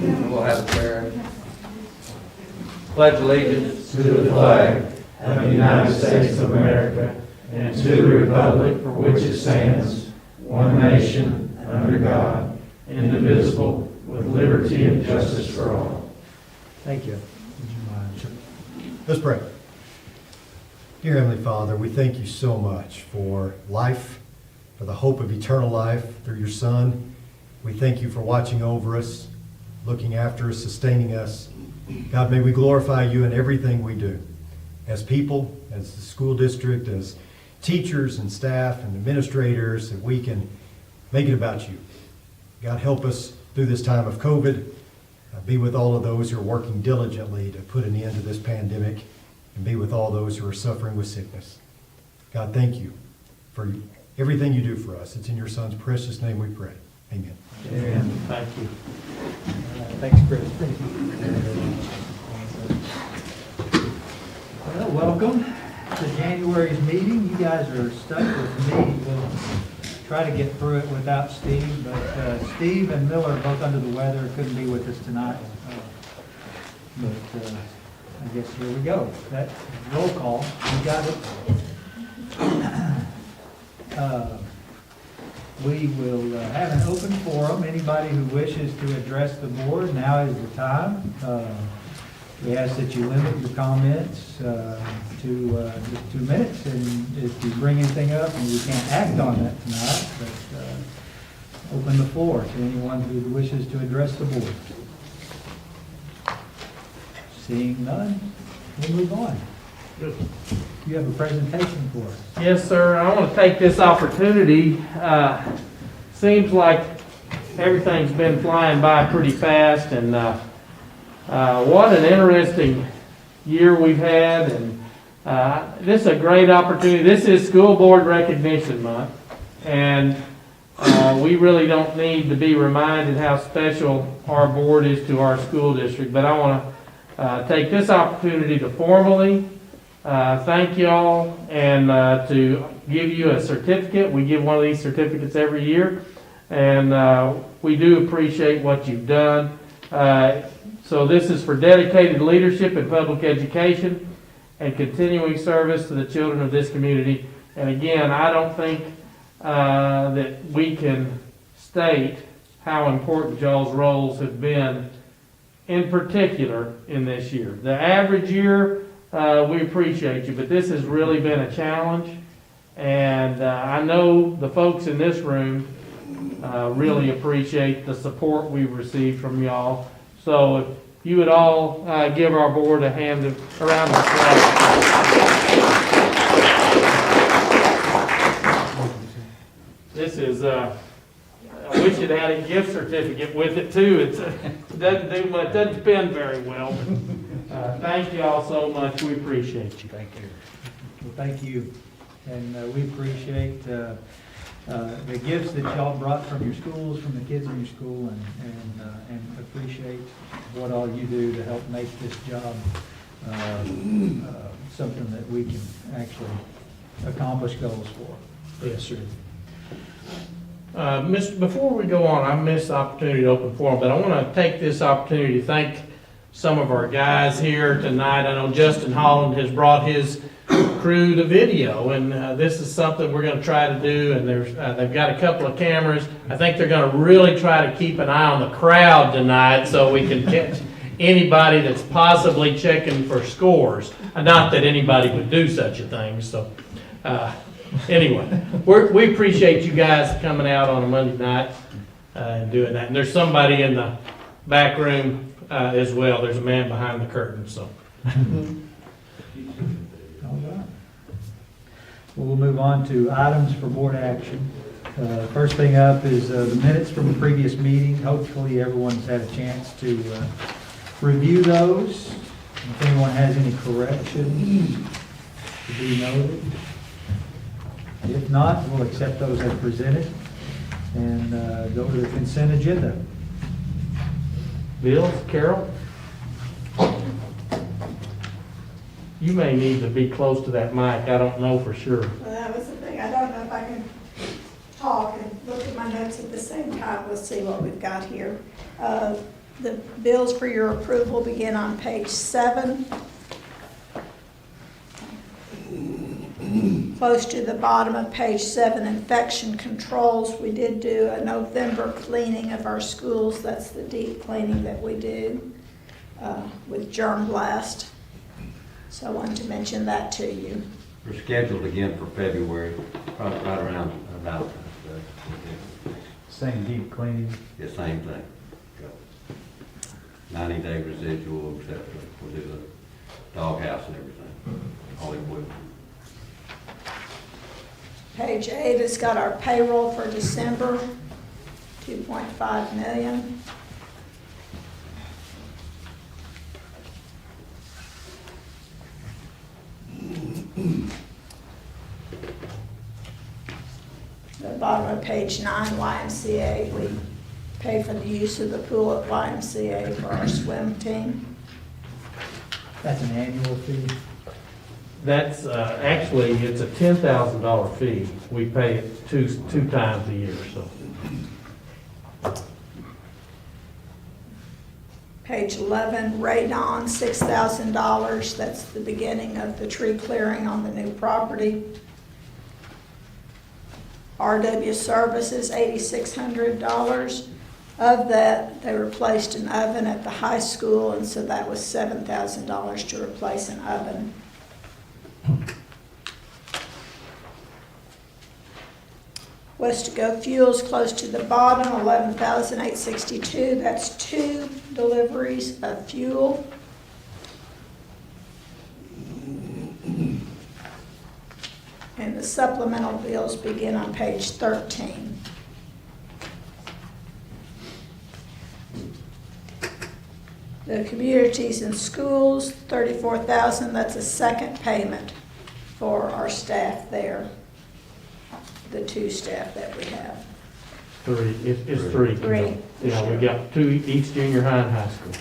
We'll have a prayer. Pledge allegiance to the flag of the United States of America and to the republic for which it stands, one nation, under God, indivisible, with liberty and justice for all. Thank you. Let's pray. Dear Heavenly Father, we thank you so much for life, for the hope of eternal life through your Son. We thank you for watching over us, looking after us, sustaining us. God, may we glorify you in everything we do. As people, as the school district, as teachers and staff and administrators, that we can make it about you. God, help us through this time of COVID. Be with all of those who are working diligently to put an end to this pandemic, and be with all those who are suffering with sickness. God, thank you for everything you do for us. It's in your Son's precious name we pray. Amen. Amen. Thank you. Thanks, Chris. Well, welcome to January's meeting. You guys are stuck with me. We'll try to get through it without Steve, but Steve and Miller are both under the weather, couldn't be with us tonight. But I guess here we go. That roll call, you got it? We will have an open forum. Anybody who wishes to address the board, now is the time. We ask that you limit your comments to just 2 minutes, and if you bring anything up, and we can't act on that tonight, but open the floor to anyone who wishes to address the board. Seeing none, we'll move on. You have a presentation for us. Yes, sir. I want to take this opportunity. Seems like everything's been flying by pretty fast, and what an interesting year we've had. And this is a great opportunity. This is School Board Recognition Month, and we really don't need to be reminded how special our board is to our school district. But I want to take this opportunity to formally thank y'all, and to give you a certificate. We give one of these certificates every year, and we do appreciate what you've done. So this is for dedicated leadership in public education and continuing service to the children of this community. And again, I don't think that we can state how important y'all's roles have been, in particular in this year. The average year, we appreciate you, but this has really been a challenge, and I know the folks in this room really appreciate the support we've received from y'all. So if you would all give our board a hand around the applause. This is, I wish it had a gift certificate with it too. It doesn't do much, doesn't spin very well. Thank you all so much. We appreciate you. Thank you. Well, thank you. And we appreciate the gifts that y'all brought from your schools, from the kids in your school, and appreciate what all you do to help make this job something that we can actually accomplish goals for. Yes, sir. Before we go on, I missed the opportunity to open forum, but I want to take this opportunity to thank some of our guys here tonight. I know Justin Holland has brought his crew to video, and this is something we're going to try to do. And they've got a couple of cameras. I think they're going to really try to keep an eye on the crowd tonight, so we can catch anybody that's possibly checking for scores. Not that anybody would do such a thing. So anyway, we appreciate you guys coming out on a Monday night and doing that. And there's somebody in the back room as well. There's a man behind the curtain. So. All right. We'll move on to items for board action. First thing up is the minutes from the previous meeting. Hopefully everyone's had a chance to review those. If anyone has any corrections to be noted. If not, we'll accept those as presented and go to the consent agenda. Bill, Carol? You may need to be close to that mic. I don't know for sure. Well, that was the thing. I don't know if I can talk and look at my notes at the same time. We'll see what we've got here. The bills for your approval begin on page 7. Close to the bottom of page 7, infection controls. We did do a November cleaning of our schools. That's the deep cleaning that we do with germ blast. So I wanted to mention that to you. We're scheduled again for February, probably right around about Same deep cleaning. the same thing. 90-day residual, etc. We'll do the doghouse and everything, all equipment. Page 8 has got our payroll for December, 2.5 million. The bottom of page 9, YMCA, we pay for the use of the pool at YMCA for our swim team. That's an annual fee. That's, actually, it's a $10,000 fee. We pay it two times a year, so. Page 11, radon, $6,000. That's the beginning of the tree clearing on the new property. RW Services, $8,600. Of that, they replaced an oven at the high school, and so that was $7,000 to replace an oven. West Go Fuels, close to the bottom, $11,862. That's 2 deliveries of fuel. And the supplemental bills begin on page 13. The communities and schools, $34,000. That's a second payment for our staff there, the 2 staff that we have. 3, it's 3. 3. Yeah, we got 2 each junior high and high school.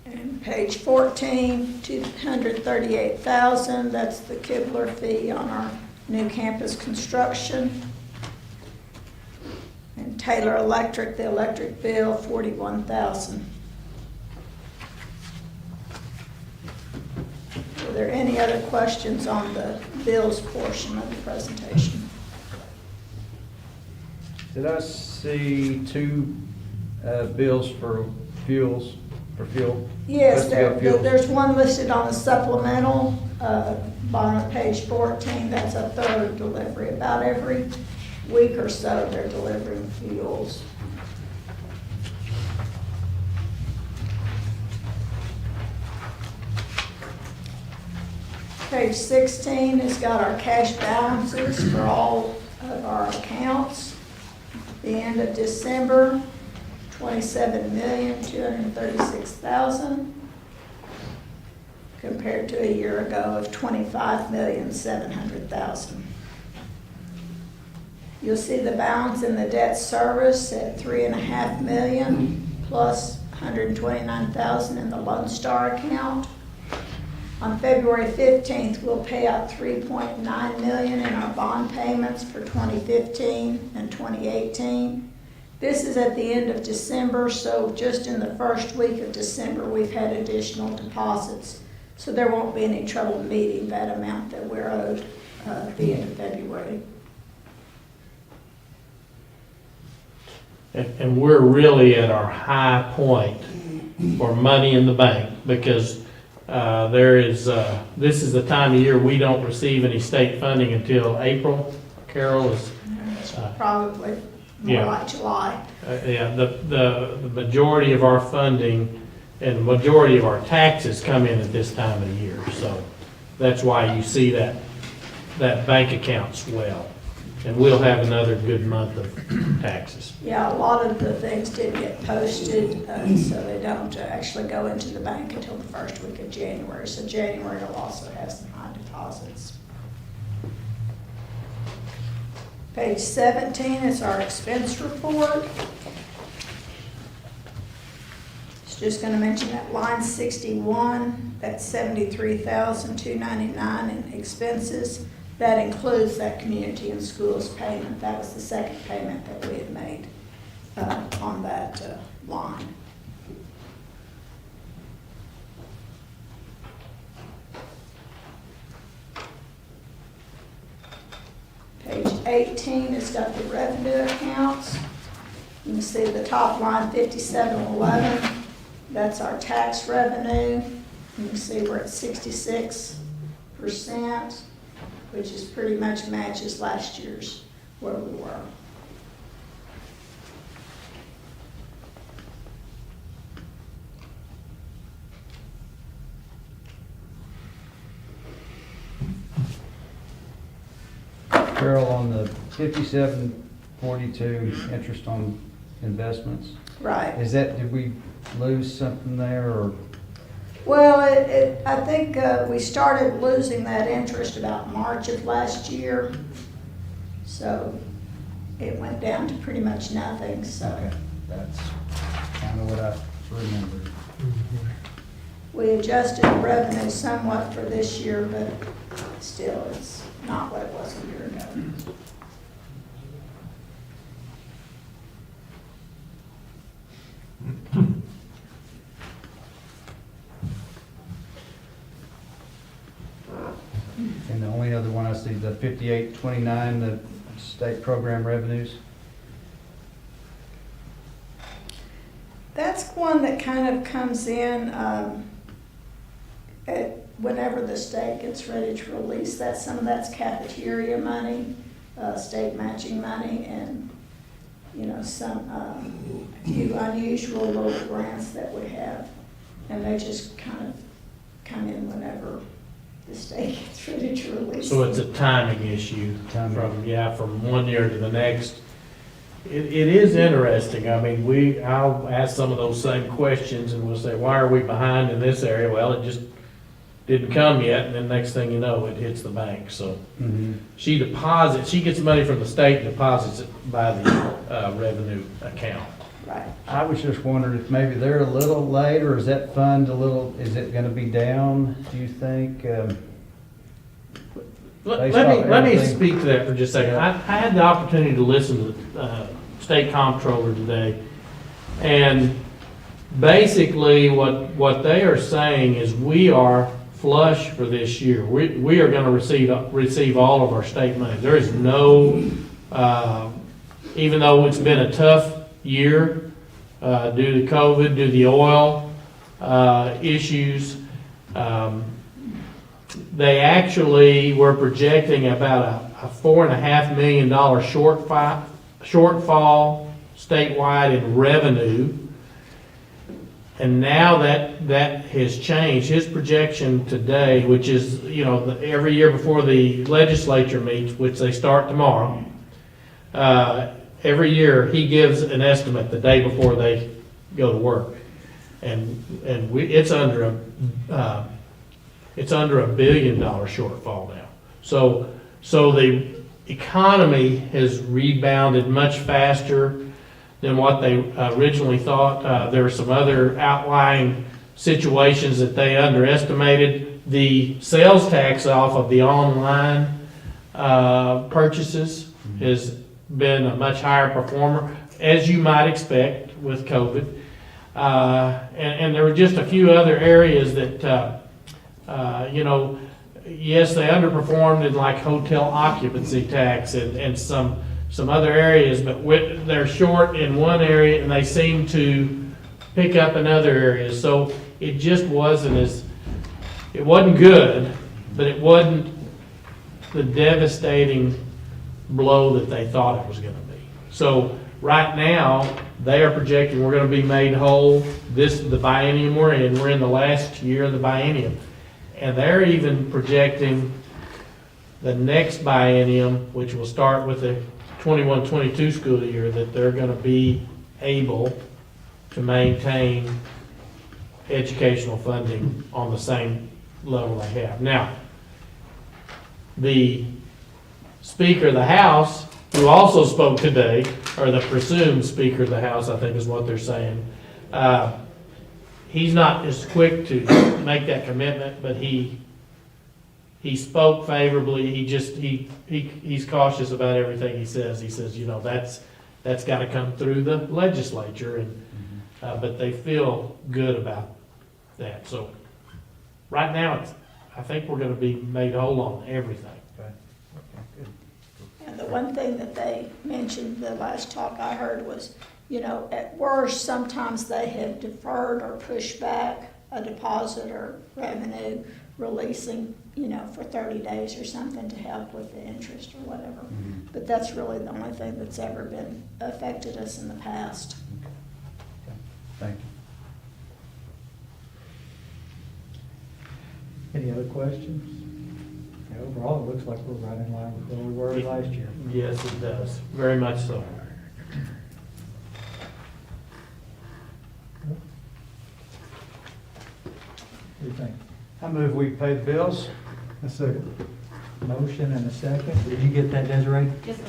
And page 14, $238,000. That's the Kibler fee on our new campus construction. And Taylor Electric, the electric bill, $41,000. Are there any other questions on the bills portion of the presentation? Did I see 2 bills for fuel? Yes, Let's go fuels. there's one listed on the supplemental, bottom of page 14. That's a third delivery. About every week or so, they're delivering fuels. Page 16 has got our cash balances for all of our accounts. The end of December, $27,236,000 compared to a year ago of $25,700,000. You'll see the balance in the debt service at $3.5 million plus $129,000 in the Lone Star account. On February 15th, we'll pay out $3.9 million in our bond payments for 2015 and 2018. This is at the end of December, so just in the first week of December, we've had additional deposits. So there won't be any trouble meeting that amount that we're owed at the end of February. And we're really at our high point for money in the bank because this is the time of year we don't receive any state funding until April. Carol is. Probably more like July. Yeah, the majority of our funding and the majority of our taxes come in at this time of the year. So that's why you see that bank account swell. And we'll have another good month of taxes. Yeah, a lot of the things did get posted, so they don't actually go into the bank until the first week of January. So January will also have some high deposits. Page 17 is our expense report. It's just going to mention that line 61, that's $73,299 in expenses. That includes that community and schools payment. That was the second payment that we had made. on that line. Page 18 has got the revenue accounts. You can see the top line, 5711. That's our tax revenue. You can see we're at 66%, which is pretty much matches last year's where we were. Carol, on the 5742 interest on investments, Right. did we lose something there, or? Well, I think we started losing that interest about March of last year. So it went down to pretty much nothing, so. Okay, that's kind of what I remembered. We adjusted the revenue somewhat for this year, but still, it's not what it was a year ago. And the only other one I see, the 5829, the state program revenues. That's one that kind of comes in whenever the state gets ready to release that. Some of that's cafeteria money, state matching money, and, you know, some, a few unusual little grants that we have. And they just kind of come in whenever the state gets ready to release. So it's a timing issue Timing. from one year to the next. It is interesting. I mean, I'll ask some of those same questions and we'll say, why are we behind in this area? Well, it just didn't come yet, and then next thing you know, it hits the bank. So she gets money from the state and deposits it by the revenue account. Right. I was just wondering if maybe they're a little late, or is that fund is it gonna be down, do you think? Let Based off me everything. speak to that for just a second. I had the opportunity to listen to the state comptroller today, and basically what they are saying is we are flush for this year. We are going to receive all of our state money. There is no, even though it's been a tough year due to COVID, due to the oil issues, they actually were projecting about a $4.5 million shortfall statewide in revenue. And now that has changed. His projection today, which is, you know, every year before the legislature meets, which they start tomorrow, every year he gives an estimate the day before they go to work. And it's under a $1 billion shortfall now. So the economy has rebounded much faster than what they originally thought. There are some other outlying situations that they underestimated. The sales tax off of the online purchases has been a much higher performer, as you might expect with COVID. And there were just a few other areas that, you know, yes, they underperformed in like hotel occupancy tax and some other areas, but they're short in one area and they seem to pick up in other areas. So it just wasn't it wasn't good, but it wasn't the devastating blow that they thought it was going to be. So right now, they are projecting we're going to be made whole. The biennium we're in the last year of the biennium. And they're even projecting the next biennium, which will start with the 21-22 school year, that they're going to be able to maintain educational funding on the same level they have. Now, the Speaker of the House, who also spoke today, or the presumed Speaker of the House, I think is what they're saying, he's not as quick to make that commitment, but he spoke favorably. He's cautious about everything he says. He says, you know, that's gotta come through the legislature, and, but they feel good about that. So, right now, I think we're gonna be made whole on everything. And the one thing that they mentioned, the last talk I heard was, at worst, sometimes they have deferred or pushed back a deposit or revenue releasing, for 30 days or something to help with the interest or whatever. But that's really the only thing that's ever been affected us in the past. Thank you. Any other questions? Yeah, overall, it looks like we're right in line with where we were last year. Yes, it does, very much so. What do you think? I move we pay the bills. A second. Motion and a second. Did you get that, Desiree? Yes, sir.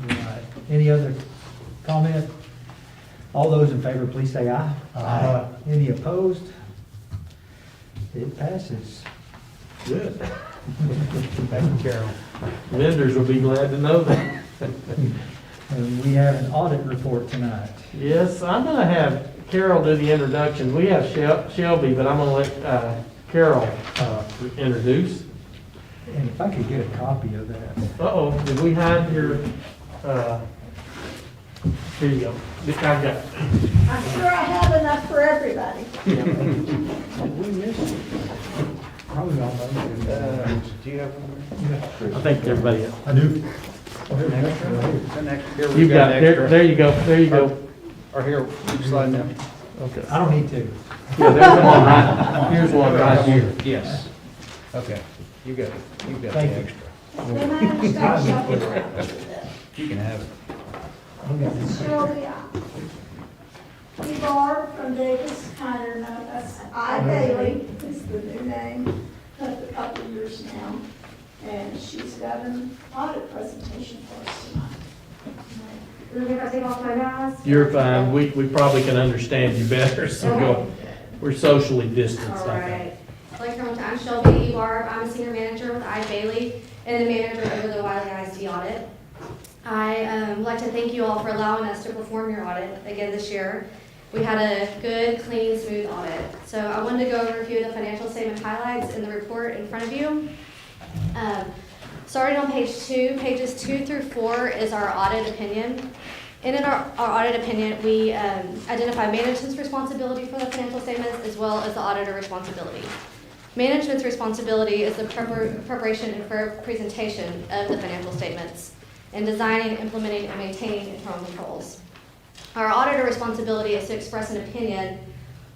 Right. Any other comment? All those in favor, please say aye. Aye. Any opposed? It passes. Good. Thank you, Carol. Vendors will be glad to know that. And we have an audit report tonight. Yes, I'm gonna have Carol do the introduction. We have Shelby, but I'm gonna let Carol introduce. And if I could get a copy of that. Uh-oh, did we hide your, here you go. This I got. I'm sure I have enough for everybody. We missed it. Probably all those. Do you have one? I think everybody else. I do. Oh, here's an extra right here. It's an extra. Here, You we've got, an there extra. you go, there you go. Or here, you slide down. Okay. I don't need to. Yeah, there's one right, here's one right here. Yes. Okay, you got it. You got the Thank you. extra. Then I understand Shelby around with You can have it. Okay. this. Shelby, Barb from Davis, kind of known as Bailey, is the new name, of a couple of years now. And she's got an audit presentation for us tonight. If I take off my mask? You're fine, we probably can understand you better, so go. We're socially distanced, All I think. right. I'd like to come to, I'm Shelby Barb. I'm a senior manager with Bailey and the manager over the Wylie ISD audit. I would like to thank you all for allowing us to perform your audit again this year. We had a good, clean, smooth audit. So I wanted to go over a few of the financial statement highlights in the report in front of you. Starting on page 2, pages 2 through 4 is our audit opinion. In our audit opinion, we identify management's responsibility for the financial statements as well as the auditor responsibility. Management's responsibility is the preparation and presentation of the financial statements and designing, implementing, and maintaining internal controls. Our auditor responsibility is to express an opinion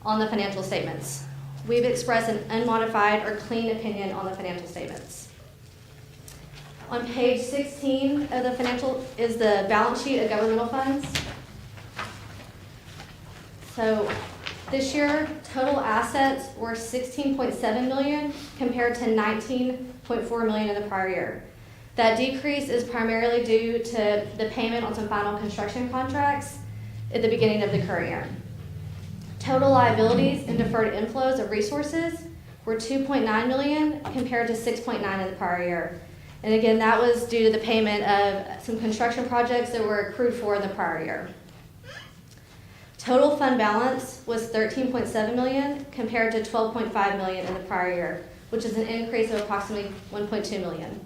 on the financial statements. We've expressed an unmodified or clean opinion on the financial statements. On page 16 of the financial is the balance sheet of governmental funds. So this year, total assets were $16.7 million compared to $19.4 million in the prior year. That decrease is primarily due to the payment on some final construction contracts at the beginning of the current year. Total liabilities and deferred inflows of resources were $2.9 million compared to $6.9 in the prior year. And again, that was due to the payment of some construction projects that were accrued for in the prior year. Total fund balance was $13.7 million compared to $12.5 million in the prior year, which is an increase of approximately $1.2 million.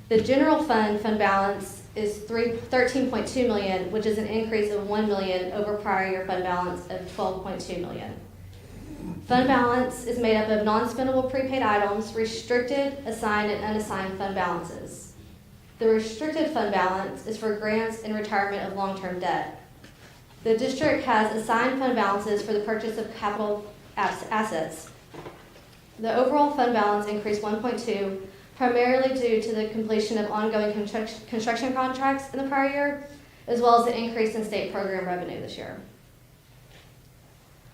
The general fund balance is $13.2 million, which is an increase of $1 million over prior year fund balance of $12.2 million. Fund balance is made up of non-spendable prepaid items, restricted, assigned, and unassigned fund balances. The restricted fund balance is for grants and retirement of long-term debt. The district has assigned fund balances for the purchase of capital assets. The overall fund balance increased 1.2, primarily due to the completion of ongoing construction contracts in the prior year, as well as the increase in state program revenue this year.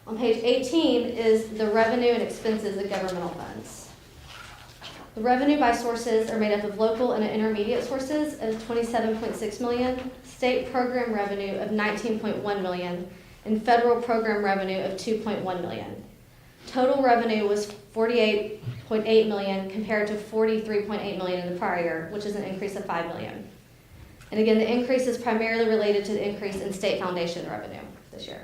On page 18 is the revenue and expenses of governmental funds. The revenue by sources are made up of local and intermediate sources of $27.6 million, state program revenue of $19.1 million, and federal program revenue of $2.1 million. Total revenue was $48.8 million compared to $43.8 million in the prior year, which is an increase of $5 million. And again, the increase is primarily related to the increase in state foundation revenue this year.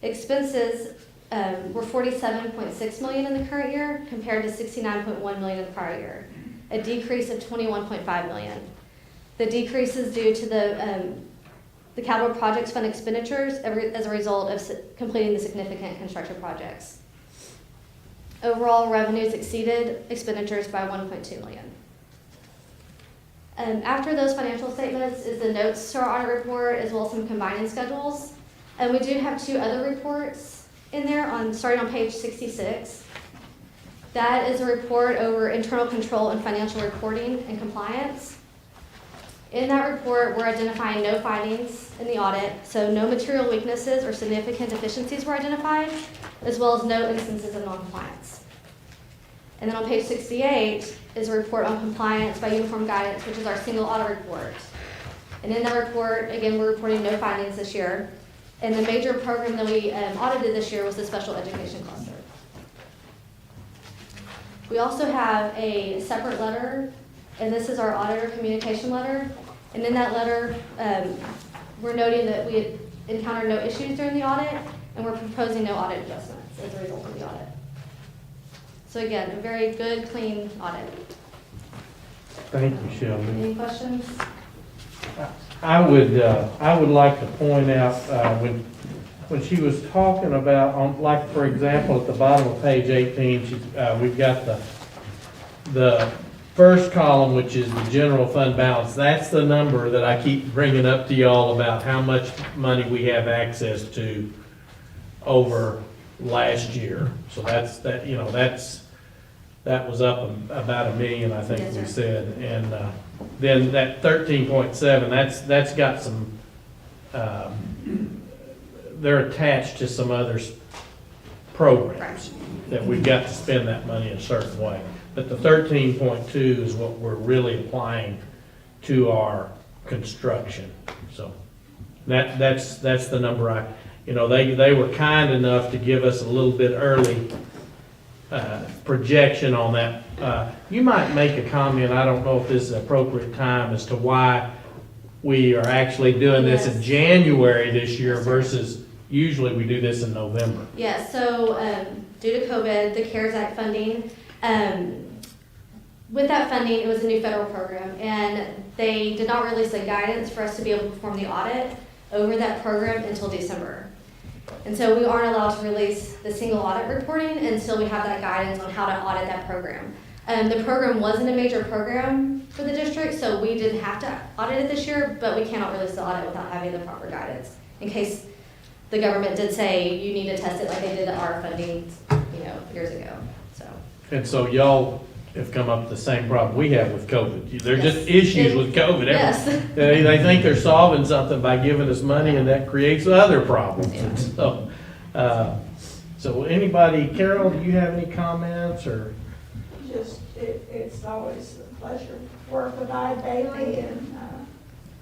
Expenses were $47.6 million in the current year compared to $69.1 million in the prior year, a decrease of $21.5 million. The decrease is due to the capital projects fund expenditures as a result of completing the significant construction projects. Overall, revenues exceeded expenditures by $1.2 million. After those financial statements is the notes to our audit report as well as some combining schedules. And we do have two other reports in there starting on page 66. That is a report over internal control and financial reporting and compliance. In that report, we're identifying no findings in the audit, so no material weaknesses or significant deficiencies were identified, as well as no instances of noncompliance. And then on page 68 is a report on compliance by uniform guidance, which is our single audit report. And in that report, again, we're reporting no findings this year. And the major program that we audited this year was the special education cluster. We also have a separate letter, and this is our auditor communication letter. And in that letter, we're noting that we had encountered no issues during the audit, and we're proposing no audit adjustments as a result of the audit. So again, a very good, clean audit. Thank you, Shelby. Any questions? I would like to point out, when she was talking about, like, for example, at the bottom of page 18, we've got the first column, which is the general fund balance. That's the number that I keep bringing up to y'all about how much money we have access to over last year. So that was up about $1 million, I think Yes, we sir. said. And then that 13.7, that's got some, they're attached to some other programs that we've got to spend that money in a certain way. But the 13.2 is what we're really applying to our construction. So that's the number they were kind enough to give us a little bit early projection on that. You might make a comment, I don't know if this is an appropriate time, as to why we are actually doing this in Yes. January this year Yes, sir. versus usually we do this in November. Yeah, so due to COVID, the CARES Act funding, with that funding, it was a new federal program, and they did not release a guidance for us to be able to perform the audit over that program until December. And so we aren't allowed to release the single audit reporting until we have that guidance on how to audit that program. The program wasn't a major program for the district, so we didn't have to audit it this year, but we cannot release the audit without having the proper guidance, in case the government did say you need to test it like they did our funding, years ago, so. And so y'all have come up with the same problem we have with COVID. There are just Yes. issues with COVID. Yes. They think they're solving something by giving us money, and that creates other problems. Yeah. And so anybody, Carol, do you have any comments or? It's always a pleasure to work with Bailey, and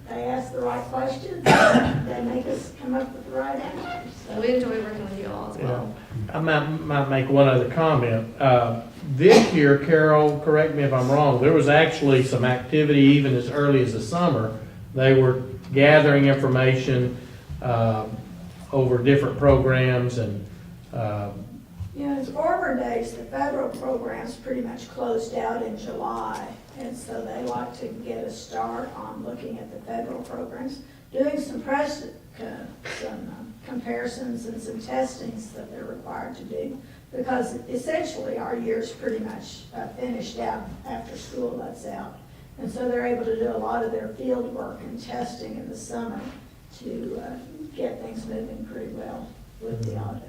they ask the right questions, and they make us come up with the right answers. So We enjoy working with you all as well. I might make one other comment. This year, Carol, correct me if I'm wrong, there was actually some activity even as early as the summer. They were gathering information over different programs and in former days, the federal programs pretty much closed out in July, and so they like to get a start on looking at the federal programs, doing some comparisons and some testings that they're required to do, because essentially our year's pretty much finished out after school lets out. And so they're able to do a lot of their field work and testing in the summer to get things moving pretty well with the audit.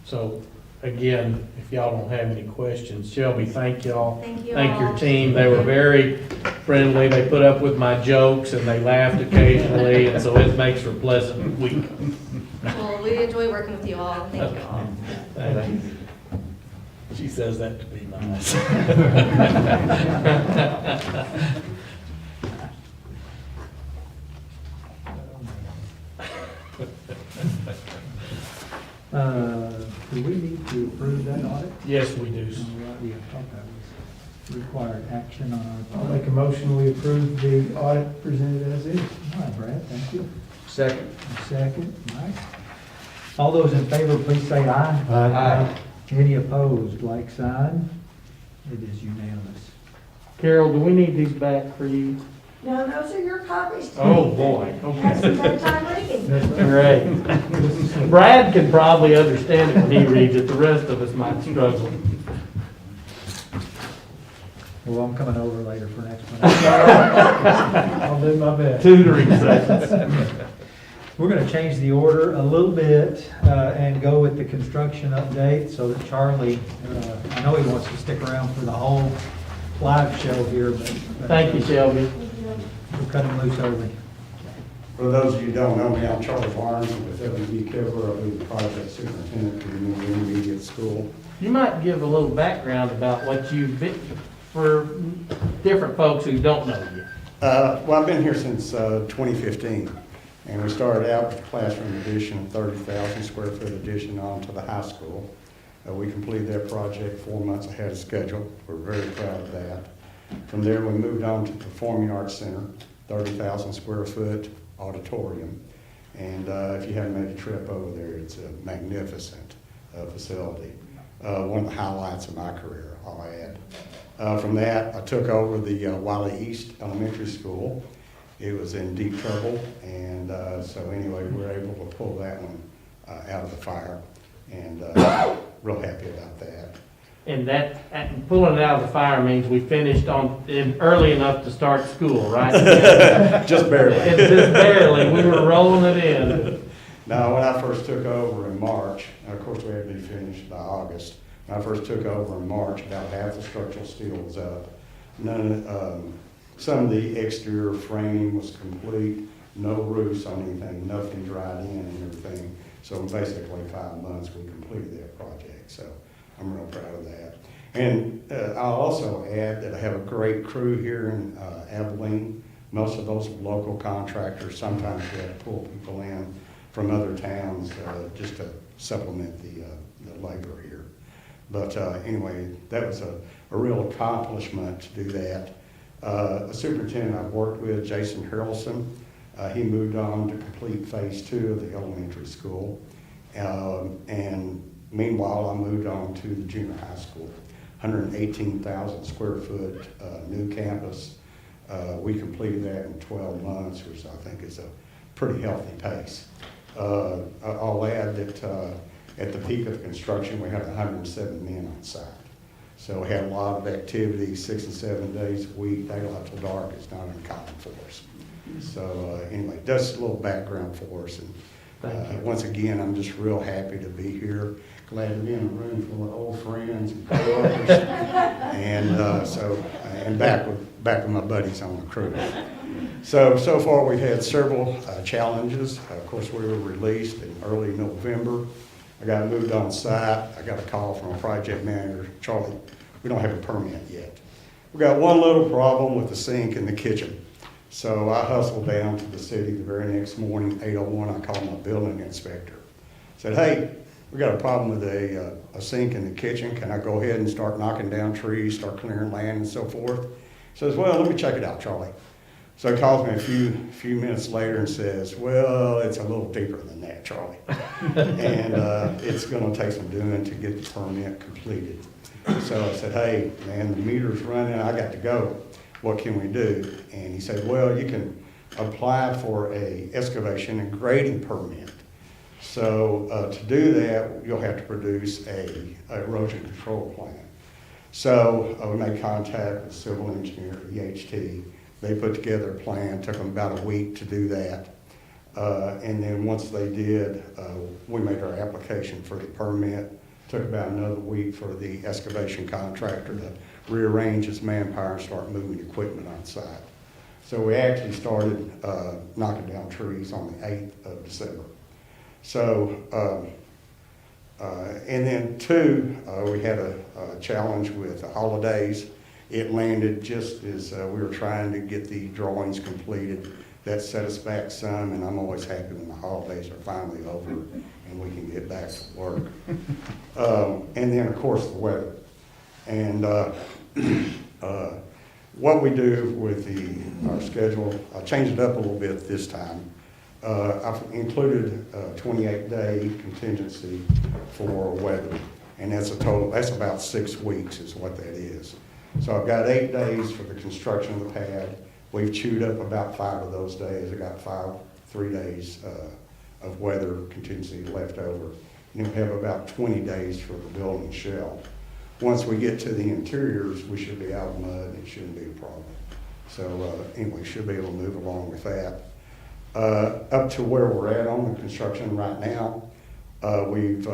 so, again, if y'all don't have any questions, Shelby, thank y'all. Thank you Thank your all. team. They were very friendly. They put up with my jokes and they laughed occasionally, and so it makes for a pleasant week. Well, we enjoy working with you all. Thank you all. Thank you. She says that to be nice. Do we need to approve that audit? Yes, we do. Yeah, okay. required action on I'll our. make a motion, we approve the audit presented as is. All right, Brad, thank you. Second. Second, all right. All those in favor, please say aye. Aye. Any opposed, like sign? It is unanimous. Carol, do we need these back for you? No, those are your copies. Oh, boy, Have some okay. bedtime reading. Great. Brad can probably understand it when he reads it, the rest of us might struggle. Well, I'm coming over later for next one. I'll do my best. Tutoring sessions. We're gonna change the order a little bit, and go with the construction update so that Charlie, I know he wants to stick around for the whole live show here, but. Thank you, Shelby. We'll cut him loose early. For those of you who don't know me, I'm Charlie Barnes with W.B. Kibler. I'll be the project superintendent for the new intermediate school. You might give a little background about what you've been, for different folks who don't know you. Well, I've been here since 2015, and we started out with a classroom addition, 30,000 square foot addition onto the high school. We completed that project 4 months ahead of schedule. We're very proud of that. From there, we moved on to the Performing Arts Center, 30,000 square foot auditorium. And if you haven't made a trip over there, it's a magnificent facility. One of the highlights of my career, I'll add. From that, I took over the Wylie East Elementary School. It was in deep trouble, and so anyway, we were able to pull that one out of the fire, and real happy about that. And pulling it out of the fire means we finished early enough to start school, right? Just barely. It's just barely, we were rolling it in. Now, when I first took over in March, of course, we had to be finished by August. When I first took over in March, about half the structural steel was up. Some of the exterior framing was complete, no roofs on anything, nothing dried in and everything. So in basically 5 months, we completed that project. So I'm real proud of that. And I'll also add that I have a great crew here in Abilene. Most of those are local contractors. Sometimes we have to pull people in from other towns just to supplement the labor here. But anyway, that was a real accomplishment to do that. A superintendent I've worked with, Jason Harrelson, he moved on to complete phase 2 of the elementary school. And meanwhile, I moved on to the junior high school, 118,000 square foot new campus. We completed that in 12 months, which I think is a pretty healthy pace. I'll add that at the peak of construction, we had 107 men on site. So we had a lot of activity, 6 and 7 days a week, daylight till dark is not uncommon for us. So anyway, that's a little background for us. And once again, I'm just real happy to be here. Glad to be in a room full of old friends and coworkers, and back with my buddies on the crew. So far we've had several challenges. Of course, we were released in early November. I got moved on site. I got a call from a project manager, Charlie, we don't have a permit yet. We got one little problem with the sink in the kitchen. So I hustled down to the city the very next morning, 8:01, I called my building inspector. Said, hey, we got a problem with a sink in the kitchen. Can I go ahead and start knocking down trees, start clearing land and so forth? He says, well, let me check it out, Charlie. So he calls me a few minutes later and says, well, it's a little deeper than that, Charlie. And it's gonna take some doing to get the permit completed. So I said, hey, man, the meter's running, I got to go. What can we do? And he said, well, you can apply for a excavation and grading permit. So to do that, you'll have to produce a erosion control plan. So we made contact with the civil engineer, EHT. They put together a plan, took them about a week to do that. And then once they did, we made our application for the permit. Took about another week for the excavation contractor to rearrange his manpower and start moving equipment on site. So we actually started knocking down trees on the 8th of December. So, and then we had a challenge with the holidays. It landed just as we were trying to get the drawings completed. That set us back some, and I'm always happy when the holidays are finally over and we can get back to work. And then, of course, the weather. And What we do with our schedule, I changed it up a little bit this time. I've included a 28-day contingency for weather, and that's about 6 weeks is what that is. So I've got 8 days for the construction of the pad. We've chewed up about 5 of those days. I got 3 days of weather contingency left over. And we have about 20 days for the building shell. Once we get to the interiors, we should be out of mud. It shouldn't be a problem. So anyway, should be able to move along with that. Up to where we're at on the construction right now, we've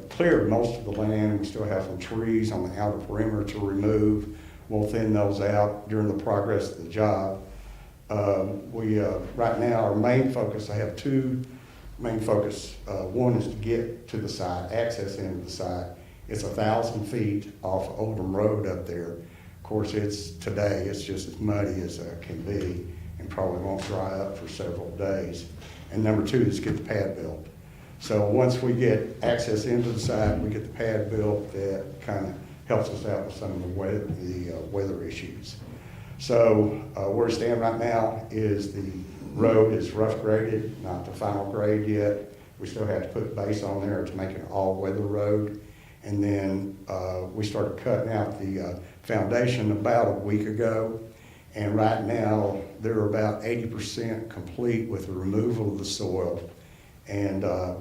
cleared most of the land. We still have some trees on the outer perimeter to remove. We'll thin those out during the progress of the job. Right now, our main focus, I have 2 main focus. One is to get to the site, access into the site. It's 1,000 feet off Oldham Road up there. Of course, today it's just as muddy as can be and probably won't dry up for several days. And number 2 is get the pad built. So once we get access into the site, we get the pad built, that kind of helps us out with some of the weather issues. So where we stand right now is the road is rough graded, not the final grade yet. We still have to put base on there to make it an all-weather road. And then we started cutting out the foundation about a week ago. And right now, they're about 80% complete with the removal of the soil. And I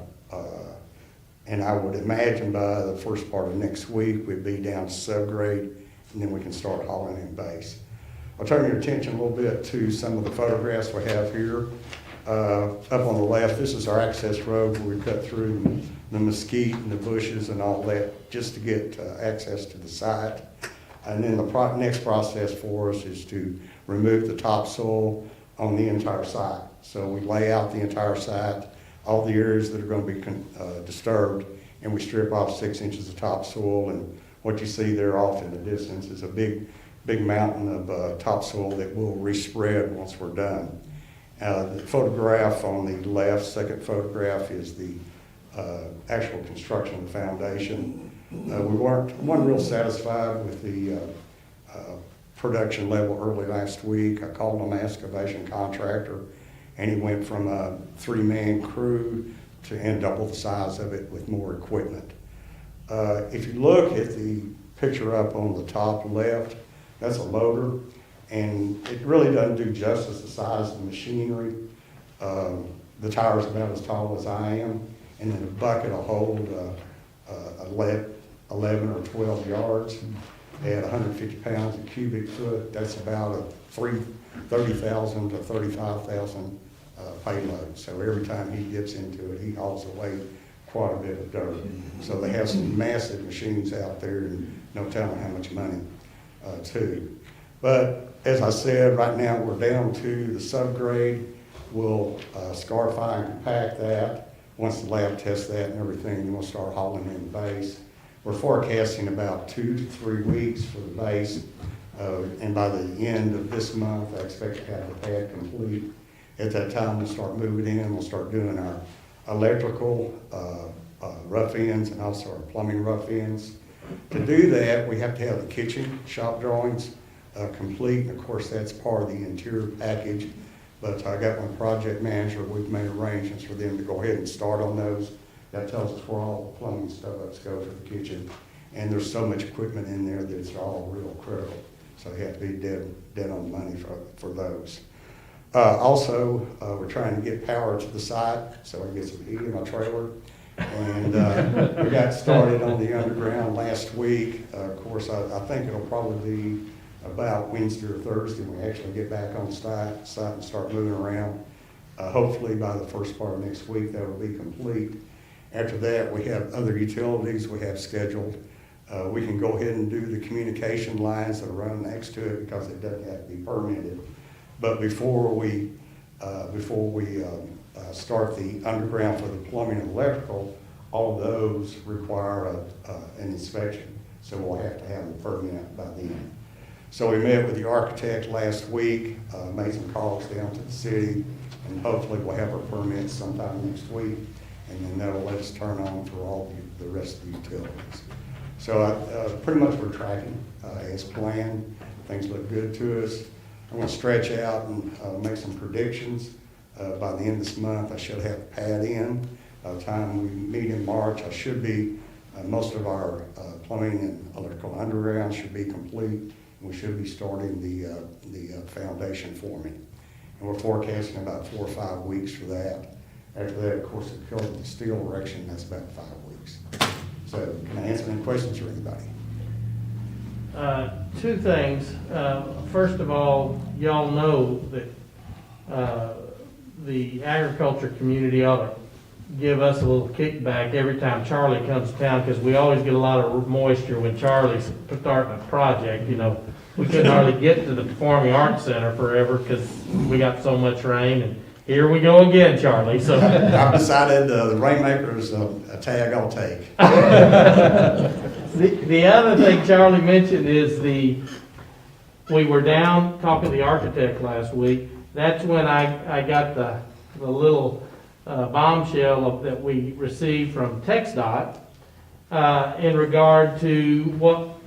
would imagine by the first part of next week, we'd be down to subgrade, and then we can start hauling in base. I'll turn your attention a little bit to some of the photographs we have here. Up on the left, this is our access road where we cut through the mesquite and the bushes and all that just to get access to the site. And then the next process for us is to remove the topsoil on the entire site. So we lay out the entire site, all the areas that are going to be disturbed, and we strip off 6 inches of topsoil. And what you see there off in the distance is a big mountain of topsoil that will respread once we're done. The photograph on the left, second photograph, is the actual construction of the foundation. We weren't real satisfied with the production level early last week. I called on the excavation contractor, and he went from a 3-man crew to double the size of it with more equipment. If you look at the picture up on the top left, that's a loader, and it really doesn't do justice the size of the machinery. The tower's about as tall as I am, and then the bucket will hold 11 or 12 yards at 150 pounds a cubic foot. That's about a 30,000 to 35,000 payload. So every time he gets into it, he hauls away quite a bit of dirt. So they have some massive machines out there, and no telling how much money too. But as I said, right now we're down to the subgrade. We'll scarify and compact that. Once the lab tests that and everything, then we'll start hauling in the base. We're forecasting about 2 to 3 weeks for the base. And by the end of this month, I expect to have the pad complete. At that time, we'll start moving in. We'll start doing our electrical rough ends and also our plumbing rough ends. To do that, we have to have the kitchen shop drawings complete. And of course, that's part of the interior package. But I got my project manager. We've made arrangements for them to go ahead and start on those. That tells us where all the plumbing stuff go for the kitchen. And there's so much equipment in there that it's all real critical. So you have to be dead on the money for those. Also, we're trying to get power to the site so I can get some heat in my trailer. And we got started on the underground last week. Of course, I think it'll probably be about Wednesday or Thursday when we actually get back on site and start moving around. Hopefully by the first part of next week, that will be complete. After that, we have other utilities we have scheduled. We can go ahead and do the communication lines that are running next to it because it doesn't have to be permitted. But before we start the underground for the plumbing and electrical, all of those require an inspection. So we'll have to have them permit by then. So we met with the architect last week, made some calls down to the city, and hopefully we'll have our permits sometime next week, and then that'll let us turn on for all the rest of the utilities. So pretty much we're tracking as planned. Things look good to us. I'm going to stretch out and make some predictions. By the end of this month, I should have a pad in. By the time we meet in March, I should be, most of our plumbing and electrical underground should be complete. We should be starting the foundation forming. And we're forecasting about 4 or 5 weeks for that. After that, of course, the steel erection, that's about 5 weeks. So can I answer any questions for anybody? Two things. First of all, y'all know that the agriculture community ought to give us a little kickback every time Charlie comes to town, because we always get a lot of moisture when Charlie's starting a project. You know, we couldn't hardly get to the Performing Arts Center forever because we got so much rain, and here we go again, Charlie. So I've decided the Rainmaker is a tag I'll take. The other thing Charlie mentioned is we were down talking to the architect last week. That's when I got the little bombshell that we received from TxDOT in regard to what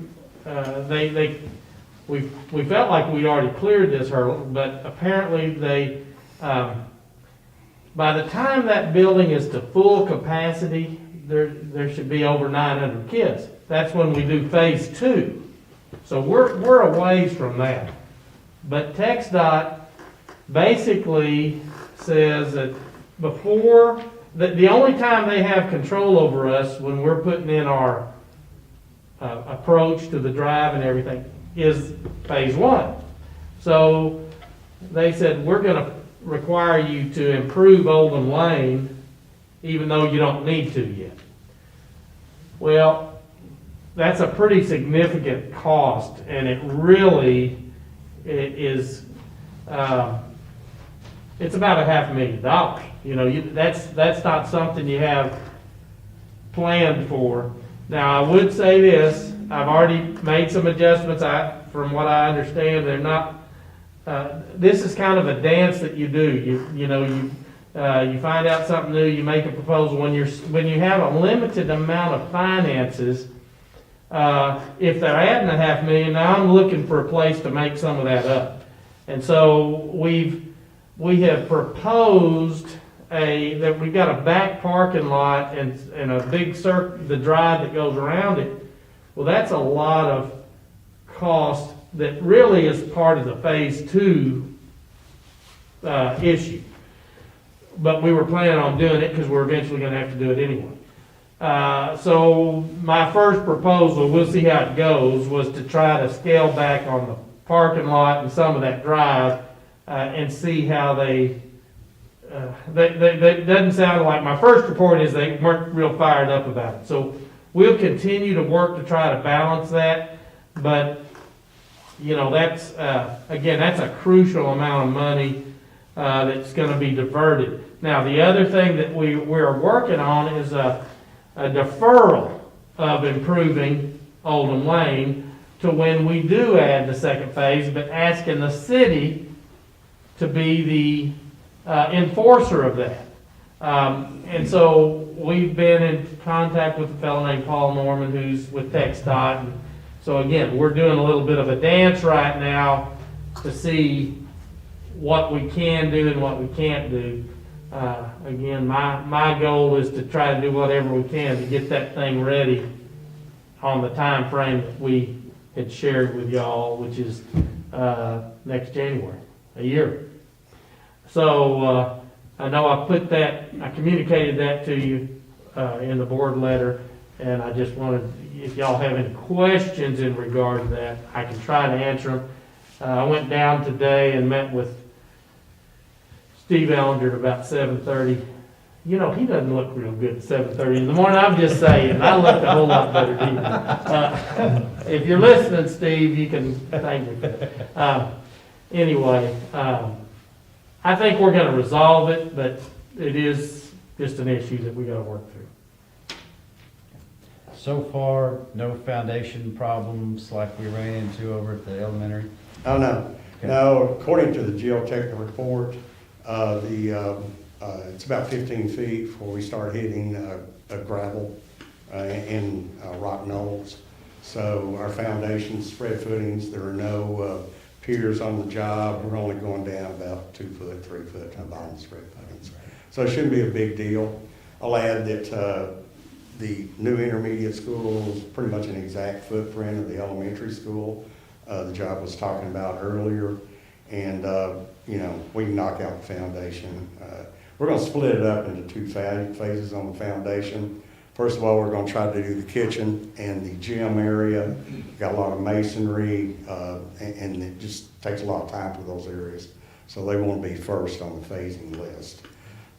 we felt like we'd already cleared this hurdle, but apparently they by the time that building is to full capacity, there should be over 900 kids. That's when we do phase 2. So we're a ways from that. But TxDOT basically says that before, the only time they have control over us when we're putting in our approach to the drive and everything is phase 1. So they said, we're going to require you to improve Oldham Lane even though you don't need to yet. Well, that's a pretty significant cost, and it really is. It's about $500,000. You know, that's not something you have planned for. Now, I would say this: I've already made some adjustments. From what I understand, they're not. This is kind of a dance that you do. You find out something new. You make a proposal. When you have a limited amount of finances. If they're adding $500,000, now I'm looking for a place to make some of that up. And so we have proposed that we've got a back parking lot and a big circle, the drive that goes around it. Well, that's a lot of cost that really is part of the phase 2 issue. But we were planning on doing it because we're eventually going to have to do it anyway. So my first proposal, we'll see how it goes, was to try to scale back on the parking lot and some of that drive and see how they doesn't sound like, my first report is they weren't real fired up about it. So we'll continue to work to try to balance that, but you know, that's again, that's a crucial amount of money that's going to be diverted. Now, the other thing that we're working on is a deferral of improving Oldham Lane to when we do add the second phase, but asking the city to be the enforcer of that. And so we've been in contact with a fellow named Paul Norman who's with TxDOT. And so again, we're doing a little bit of a dance right now to see what we can do and what we can't do. Again, my goal is to try to do whatever we can to get that thing ready on the time frame that we had shared with y'all, which is next January, a year. So I know I communicated that to you in the board letter, and I just wanted, if y'all have any questions in regard to that, I can try to answer them. I went down today and met with Steve Ellinger at about 7:30. You know, he doesn't look real good at 7:30 in the morning. I'm just saying, I looked a whole lot better than you. If you're listening, Steve, you can thank me for that. Anyway, I think we're going to resolve it, but it is just an issue that we got to work through. So far, no foundation problems like we ran into over at the elementary? Oh, no. Okay. No, according to the geotechnical report, it's about 15 feet before we start hitting gravel and rock knolls. So our foundation's spread footings, there are no piers on the job. We're only going down about 2 foot, 3 foot behind the spread footings. So it shouldn't be a big deal. I'll add that the new intermediate school is pretty much an exact footprint of the elementary school the job was talking about earlier. And, we can knock out the foundation. We're going to split it up into 2 phases on the foundation. First of all, we're going to try to do the kitchen and the gym area. Got a lot of masonry, and it just takes a lot of time for those areas. So they won't be first on the phasing list.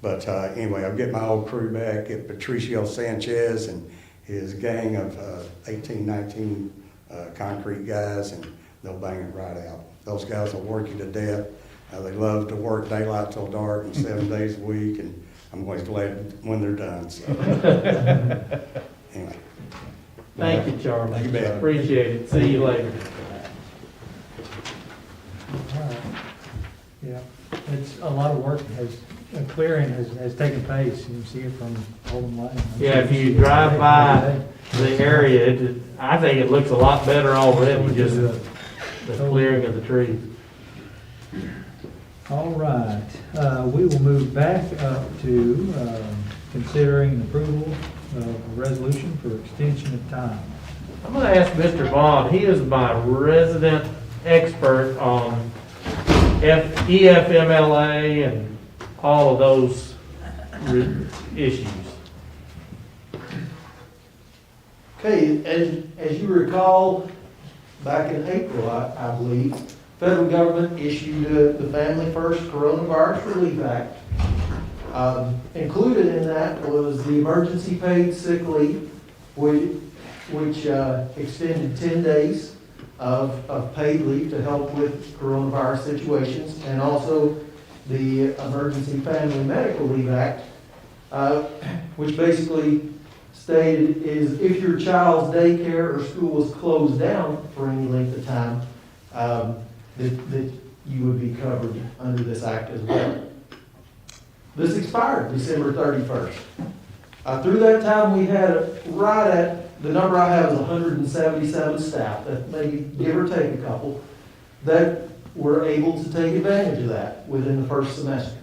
But anyway, I'll get my old crew back, get Patricio Sanchez and his gang of 18, 19 concrete guys, and they'll bang it right out. Those guys will work you to death. They love to work daylight till dark and 7 days a week, and I'm always glad when they're done. So. Anyway. Thank you, Charlie. You bet. Appreciate it. See you later. All right. Yeah, it's a lot of work clearing has taken place. You can see it from Holden Lane. Yeah, if you drive by the area, I think it looks a lot better already, just the clearing of the trees. All right, we will move back up to considering the approval of a resolution for extension of time. I'm gonna ask Mr. Vaughn, he is my resident expert on EFMLA and all of those issues. Okay, as you recall, back in April, I believe, federal government issued the Family First Coronavirus Relief Act. Included in that was the emergency paid sick leave, which extended 10 days of paid leave to help with coronavirus situations, and also the Emergency Family Medical Leave Act, which basically stated is if your child's daycare or school is closed down for any length of time, that you would be covered under this act as well. This expired December 31st. Through that time, we had right at, the number I have is 177 staff, that maybe give or take a couple, that were able to take advantage of that within the first semester.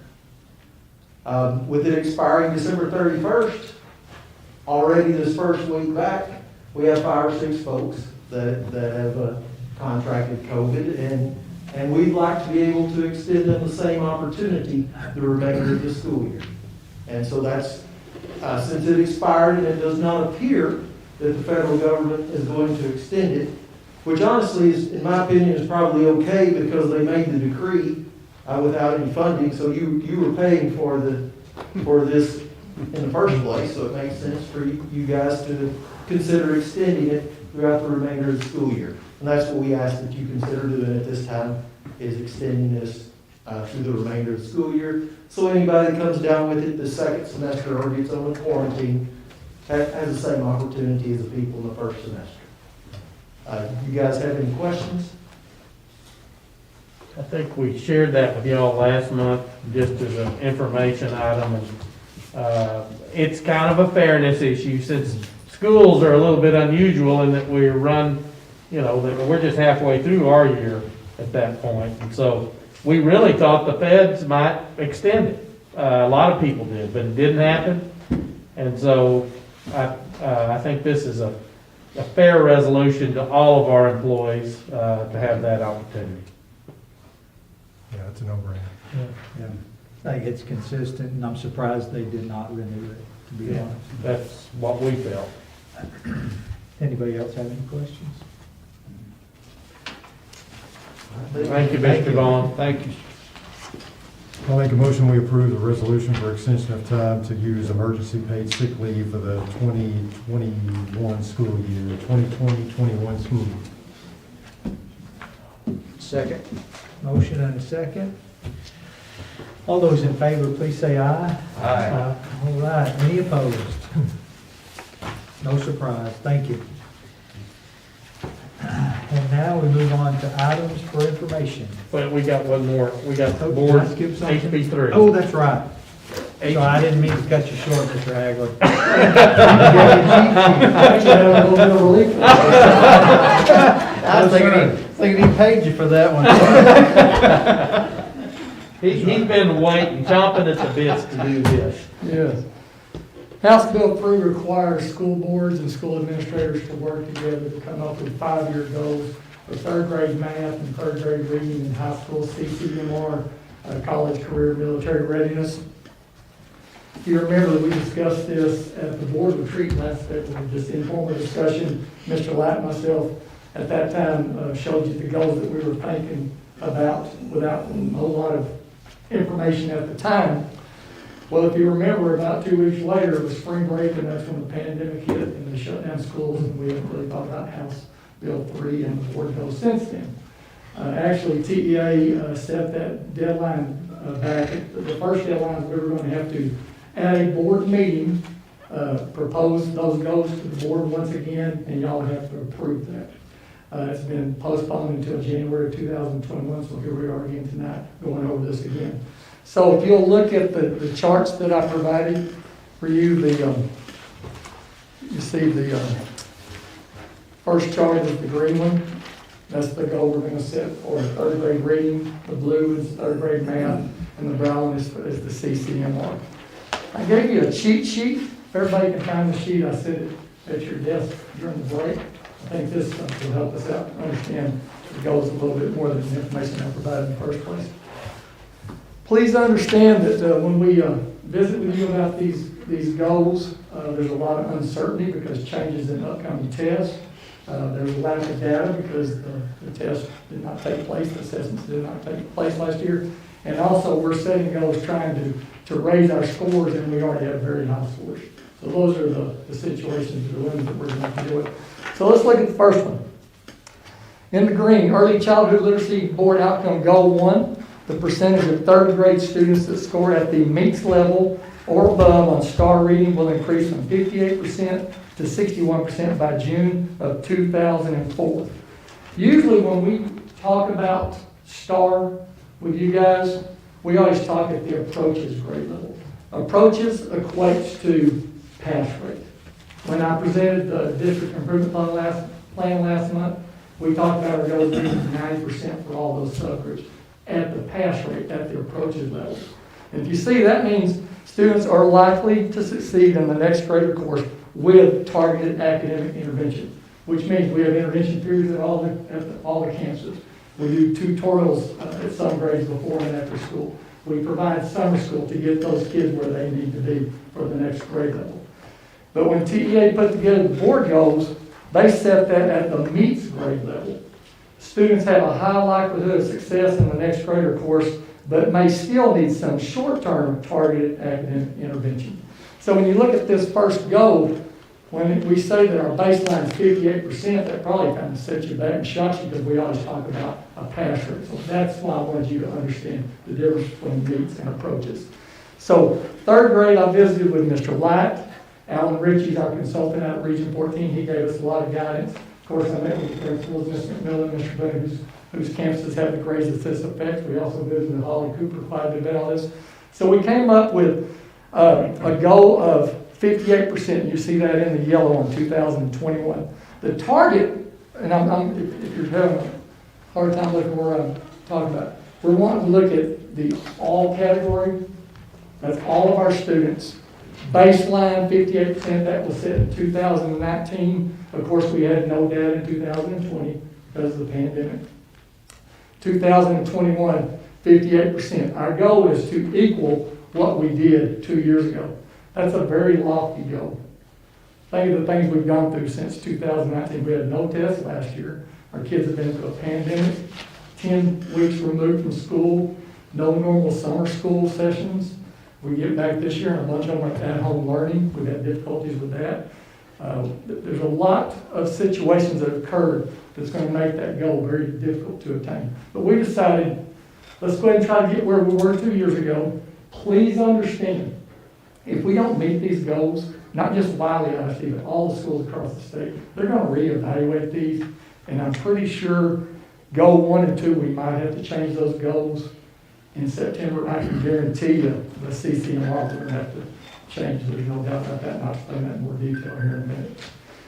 With it expiring December 31st, already this first week back, we have 5 or 6 folks that have contracted COVID, and we'd like to be able to extend them the same opportunity the remainder of the school year. And so that's, since it expired and it does not appear that the federal government is going to extend it, which honestly is, in my opinion, is probably okay because they made the decree without any funding, so you were paying for this in the first place, so it makes sense for you guys to consider extending it throughout the remainder of the school year. And that's what we ask that you consider doing at this time, is extending this through the remainder of the school year. So anybody that comes down with it the second semester or gets on quarantine has the same opportunity as the people in the first semester. You guys have any questions? I think we shared that with y'all last month, just as an information item. And it's kind of a fairness issue, since schools are a little bit unusual in that we run, that we're just halfway through our year at that point. And so we really thought the feds might extend it. A lot of people did, but it didn't happen. And so I think this is a fair resolution to all of our employees to have that opportunity. Yeah, it's a no-brainer. Yeah. I think it's consistent, and I'm surprised they did not renew it, to be honest. That's what we felt. Anybody else have any questions? Thank you, Mr. Vaughn. Thank you. I'll make a motion, we approve the resolution for extension of time to use emergency paid sick leave for the 2021 school year, 2020-21 school year. Second. Motion and a second. All those in favor, please say aye. Aye. All right, any opposed? No surprise, thank you. And now we move on to items for information. But we got one more. We got Oh, board did I skip something? HB3. Oh, that's right. So I didn't mean to cut you short, Mr. Hagler. I was thinking he paid you for that one. He's been waiting, chomping at the bits to do this. Yes. House Bill 3 requires school boards and school administrators to work together to come up with 5-year goals for third grade math and third grade reading in high school, CCMR, college, career, military readiness. If you remember, we discussed this at the board retreat last February, just informal discussion. Mr. Latt and myself at that time showed you the goals that we were thinking about without a whole lot of information at the time. Well, if you remember, about 2 weeks later, it was spring break, and that's when the pandemic hit, and they shut down schools, and we haven't really thought about House Bill 3 and the board goals since then. Actually, TEA set that deadline back. The first deadline, we were going to have to, at a board meeting, propose those goals to the board once again, and y'all have to approve that. It's been postponed until January of 2021, so here we are again tonight, going over this again. So if you'll look at the charts that I provided for you, you see the first chart is the green one. That's the goal we're going to set for third grade reading. The blue is third grade math, and the brown is the CCMR. I gave you a cheat sheet. If everybody can find the sheet, I set it at your desk during the break. I think this will help us out understand the goals a little bit more than the information I provided in the first place. Please understand that when we visit with you about these goals, there's a lot of uncertainty because changes in upcoming tests. There's a lack of data because the test did not take place, the assessments did not take place last year. And also we're setting goals trying to raise our scores, and we already have very high scores. So those are the situations, the ones that we're going to deal with. So let's look at the first one. In the green, Early Childhood Literacy Board Outcome Goal 1, the percentage of third grade students that score at the MEETS level or above on STAR reading will increase from 58% to 61% by June of 2004. Usually when we talk about STAR with you guys, we always talk at the approaches grade level. Approaches equates to pass rate. When I presented the district improvement plan last month, we talked about our goal being 90% for all those subgroups at the pass rate, at the approaches level. And if you see, that means students are likely to succeed in the next grader course with targeted academic intervention, which means we have intervention periods at all the campuses. We do tutorials at some grades before and after school. We provide summer school to get those kids where they need to be for the next grade level. But when TEA put together the board goals, they set that at the MEETS grade level. Students have a high likelihood of success in the next grader course, but may still need some short-term targeted academic intervention. So when you look at this first goal, when we say that our baseline is 58%, that probably kind of sets you back and shocks you because we always talk about a pass rate. So that's why I wanted you to understand the difference between MEETS and approaches. So third grade, I visited with Mr. Light. Alan Ritchie's our consultant out at Region 14. He gave us a lot of guidance. Of course, I met with the principals, Mr. McMillan, Mr. Boone, whose campuses have the grades that this affects. We also visited with Holly Cooper quite a bit about all this. So we came up with a goal of 58%. You see that in the yellow on 2021. The target, and if you're having a hard time looking where I'm talking about, we're wanting to look at the all category. That's all of our students. Baseline 58%, that was set in 2019. Of course, we had no data in 2020 because of the pandemic. 2021, 58%. Our goal is to equal what we did 2 years ago. That's a very lofty goal. Think of the things we've gone through since 2019. We had no tests last year. Our kids have been through a pandemic, 10 weeks removed from school, no normal summer school sessions. We get back this year and a bunch of them are at-home learning. We've had difficulties with that. There's a lot of situations that have occurred that's going to make that goal very difficult to attain. But we decided, let's go ahead and try to get where we were 2 years ago. Please understand, if we don't meet these goals, not just Wylie ISD, but all the schools across the state, they're going to reevaluate these. And I'm pretty sure goal 1 and 2, we might have to change those goals. in September. I can guarantee you the CCMR will have to change. There's no doubt about that, and I'll explain that in more detail here in a minute.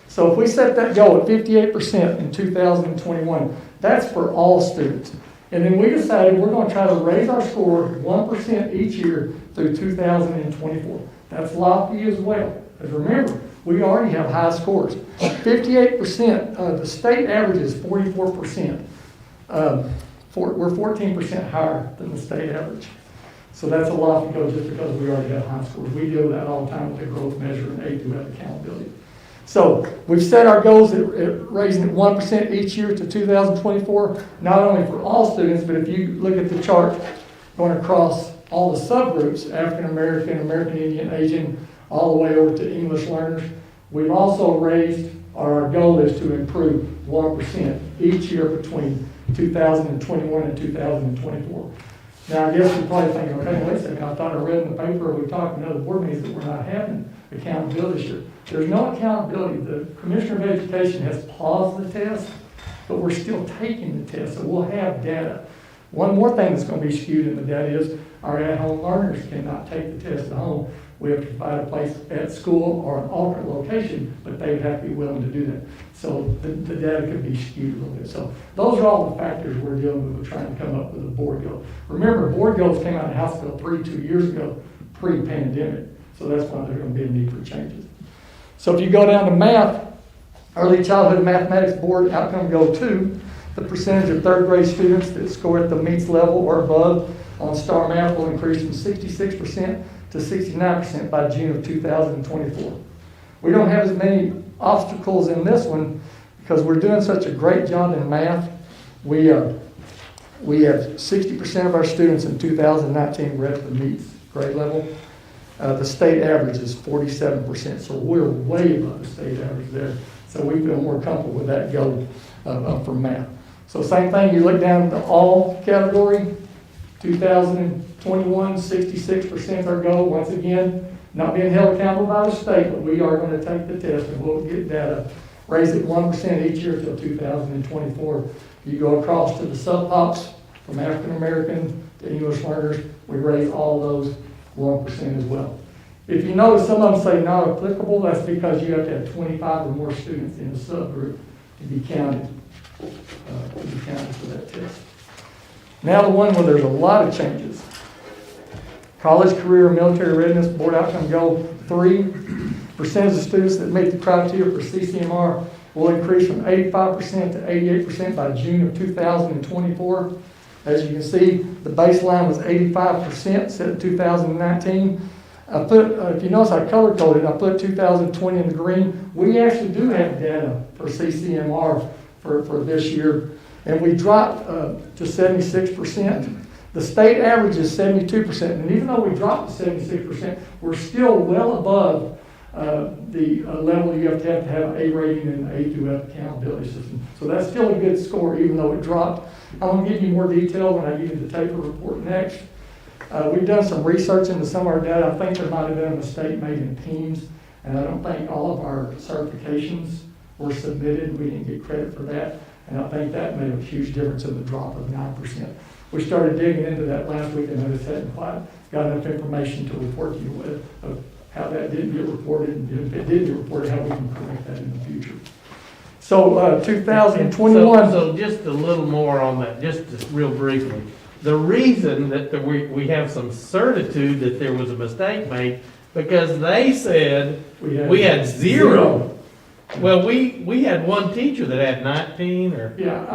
So if we set that goal at 58% in 2021, that's for all students. And then we decided we're going to try to raise our score 1% each year through 2024. That's lofty as well. Because remember, we already have high scores. 58%, the state average is 44%. We're 14% higher than the state average. So that's a lofty goal just because we already have high scores. We deal with that all the time with the growth measure and A2F accountability. So we've set our goals at raising it 1% each year to 2024, not only for all students, but if you look at the chart going across all the subgroups, African American, American Indian, Asian, all the way over to English learners, we've also raised, our goal is to improve 1% each year between 2021 and 2024. Now, I guess you're probably thinking, okay, wait a second, I thought I read in the paper, we talked in other board meetings that we're not having accountability this year. There's no accountability. The Commissioner of Education has paused the test, but we're still taking the test, so we'll have data. One more thing that's going to be skewed in the data is our at-home learners cannot take the test at home. We have to provide a place at school or an alternate location, but they would have to be willing to do that. So the data could be skewed a little bit. So those are all the factors we're dealing with trying to come up with a board goal. Remember, board goals came out of House Bill 2 years ago, pre-pandemic. So that's why there's going to be a need for changes. So if you go down to math, early childhood mathematics board outcome goal 2, the percentage of third grade students that score at the meets level or above on STAR Math will increase from 66% to 69% by June of 2024. We don't have as many obstacles in this one because we're doing such a great job in math. We have 60% of our students in 2019 were at the meets grade level. The state average is 47%, so we're way above the state average there. So we feel more comfortable with that goal for math. So same thing, you look down at the all category, 2021, 66% our goal. Once again, not being held accountable by the state, but we are going to take the test and we'll get data. Raise it 1% each year until 2024. You go across to the sub-pops from African American to English learners, we raise all those 1% as well. If you notice, some of them say not applicable, that's because you have to have 25 or more students in a subgroup to be counted for that test. Now the one where there's a lot of changes. College, career, and military readiness board outcome goal 3. Percentage of students that meet the criteria for CCMR will increase from 85% to 88% by June of 2024. As you can see, the baseline was 85% set in 2019. I put, if you notice, I color coded. I put 2020 in the green. We actually do have data for CCMR for this year, and we dropped to 76%. The state average is 72%, and even though we dropped to 76%, we're still well above the level you have to have A rating and A2F accountability system. So that's still a good score, even though it dropped. I'm going to give you more detail when I give you the taper report next. We've done some research into some of our data. I think there might have been a mistake made in Teams, and I don't think all of our certifications were submitted. We didn't get credit for that, and I think that made a huge difference in the drop of 9%. We started digging into that last week, and I just hadn't quite got enough information to report to you with of how that didn't get reported, and if it did get reported, how we can correct that in the future. So 2021. So just a little more on that, just real briefly. The reason that we have some certitude that there was a mistake made, because they said we had zero. Well, we had one teacher that had 19 or... Yeah,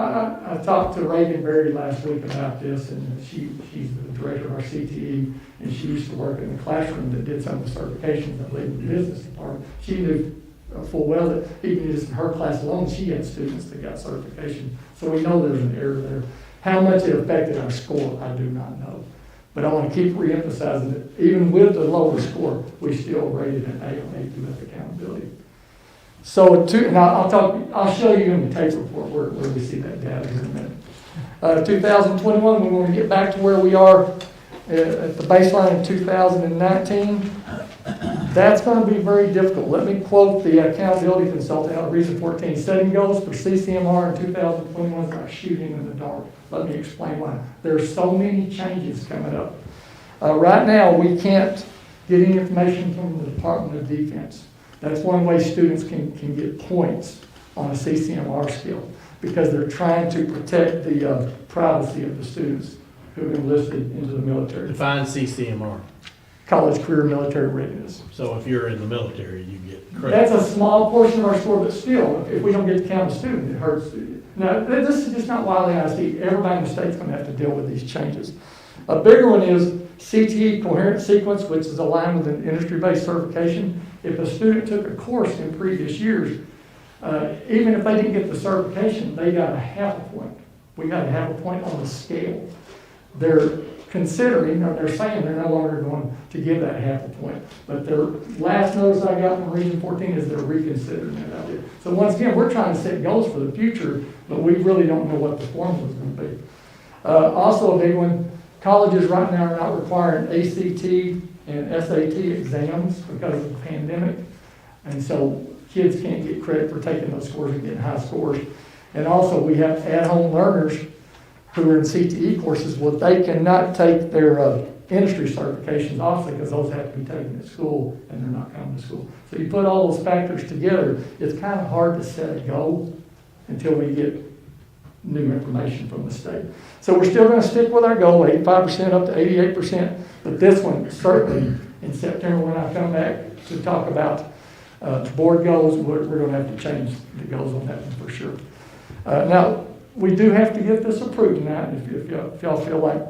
I talked to Reagan Berry last week about this, and she's the director of our CTE, and she used to work in the classroom that did some of the certifications, I believe, in the business department. She knew full well that even just in her class alone, she had students that got certification. So we know there's an error there. How much it affected our score, I do not know. But I want to keep reemphasizing that even with the lower score, we still rated an A on A2F accountability. So and I'll show you in the tape report where we see that data in a minute. 2021, we want to get back to where we are at the baseline in 2019. That's going to be very difficult. Let me quote the accountability consultant out of Region 14. Setting goals for CCMR in 2021 is like shooting in the dark. Let me explain why. There's so many changes coming up. Right now, we can't get any information from the Department of Defense. That's one way students can get points on a CCMR skill, because they're trying to protect the privacy of the students who have enlisted into the military. Define CCMR. College Career Military Readiness. So if you're in the military, you get credit. That's a small portion of our score, but still, if we don't get to count a student, it hurts. Now, this is just not Wylie ISD. Everybody in the state's going to have to deal with these changes. A bigger one is CTE coherent sequence, which is aligned with an industry-based certification. If a student took a course in previous years, even if they didn't get the certification, they got a half a point. We got a half a point on the scale. They're considering, or they're saying they're no longer going to give that half a point. But their last notice I got from Region 14 is they're reconsidering that idea. So once again, we're trying to set goals for the future, but we really don't know what the formula is going to be. Also a big one, colleges right now are not requiring ACT and SAT exams because of the pandemic. And so kids can't get credit for taking those scores and getting high scores. And also we have at-home learners who are in CTE courses. Well, they cannot take their industry certifications also because those have to be taken at school and they're not coming to school. So you put all those factors together, it's kind of hard to set a goal until we get new information from the state. So we're still going to stick with our goal, 85% up to 88%, but this one certainly in September when I come back to talk about board goals, we're going to have to change the goals on that one for sure. Now, we do have to get this approved tonight. If y'all feel like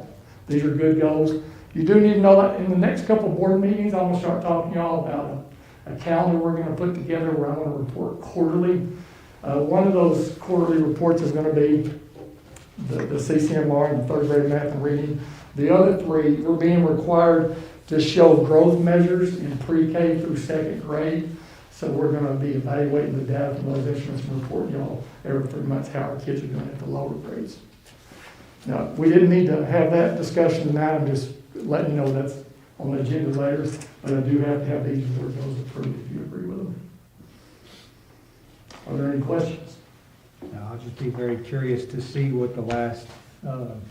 these are good goals, you do need to know that in the next couple of board meetings, I'm going to start talking to y'all about a calendar we're going to put together where I'm going to report quarterly. One of those quarterly reports is going to be the CCMR and third grade math and reading. The other three, we're being required to show growth measures in pre-K through second grade. So we're going to be evaluating the data from those instruments and reporting y'all every 3 months how our kids are doing at the lower grades. Now, we didn't need to have that discussion tonight. I'm just letting you know that's on the agenda later. But I do have to have these board goals approved if you agree with them. Are there any questions? Now, I'll just be very curious to see what the last 9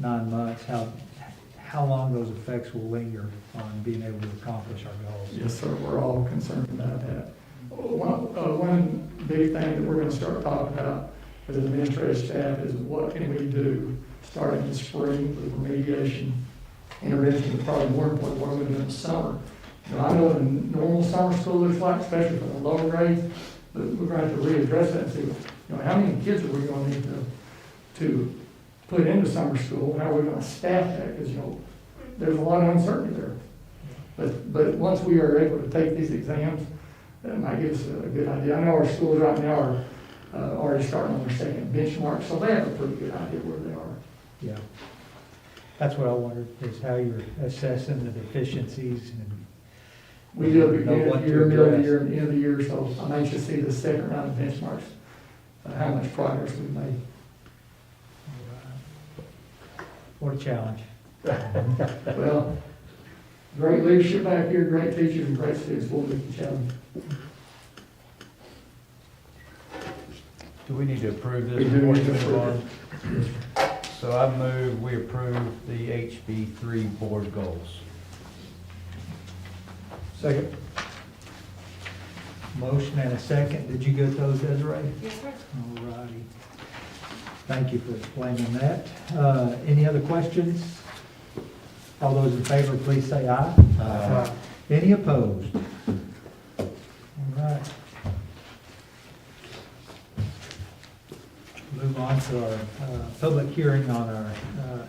months, how long those effects will linger on being able to accomplish our goals. Yes, sir. We're all concerned about that. One big thing that we're going to start talking about as an administrative staff is what can we do starting in spring with remediation, intervention, but probably more important, what are we going to do in the summer? Now, I know what a normal summer school looks like, especially for the lower grades, but we're going to have to readdress that and see, how many kids are we going to need to put into summer school? How are we going to staff that? Because, there's a lot of uncertainty there. But once we are able to take these exams, that might give us a good idea. I know our schools right now are already starting on their second benchmark, so they have a pretty good idea where they are. Yeah. That's what I wondered, is how you're assessing the deficiencies and We do a beginning know of what the year, to middle of the address. year, and end of the year, so I'm anxious to see the second round of benchmarks, how much progress we've made. What a challenge. Well, great leadership back here, great teachers and great students, we'll meet the challenge. Do we need to approve We this? do before need to we move approve on? So I move we approve the HB3 board goals. Second. Motion and a second. Did you get those, Desiree? Yes, sir. All righty. Thank you for explaining that. Any other questions? All those in favor, please say aye. Aye. Any opposed? All right. Move on to our public hearing on our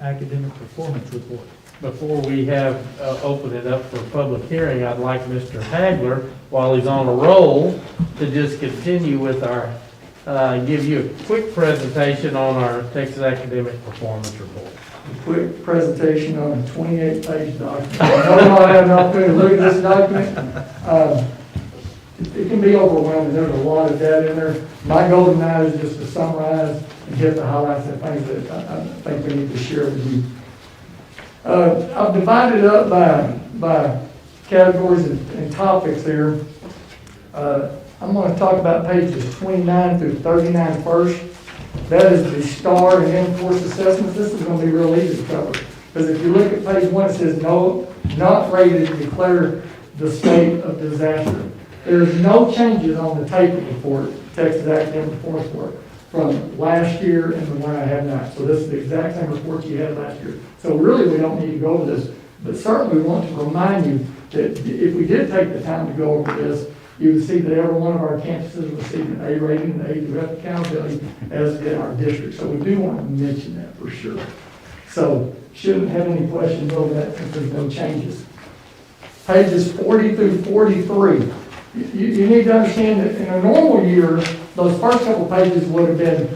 academic performance report. Before we have open it up for public hearing, I'd like Mr. Hagler, while he's on a roll, to just continue with our, give you a quick presentation on our Texas Academic Performance Report. A quick presentation on a 28-page document. I know I had an opportunity to look at this document. It can be overwhelming. There's a lot of data in there. My goal tonight is just to summarize and hit the highlights of things that I think we need to share with you. I've divided it up by categories and topics here. I'm going to talk about pages 29 through 39 first. That is the STAR and in-course assessments. This is going to be real easy to cover. Because if you look at page 1, it says no, not rated, declare the state of disaster. There's no changes on the taper report, Texas Academic Performance Report, from last year and the one I have now. So this is the exact same report you had last year. So really, we don't need to go over this. But certainly, we want to remind you that if we did take the time to go over this, you would see that every one of our campuses received an A rating and A direct accountability, as did our district. So we do want to mention that for sure. So shouldn't have any questions over that since there's no changes. Pages 40 through 43. You need to understand that in a normal year, those first couple pages would have been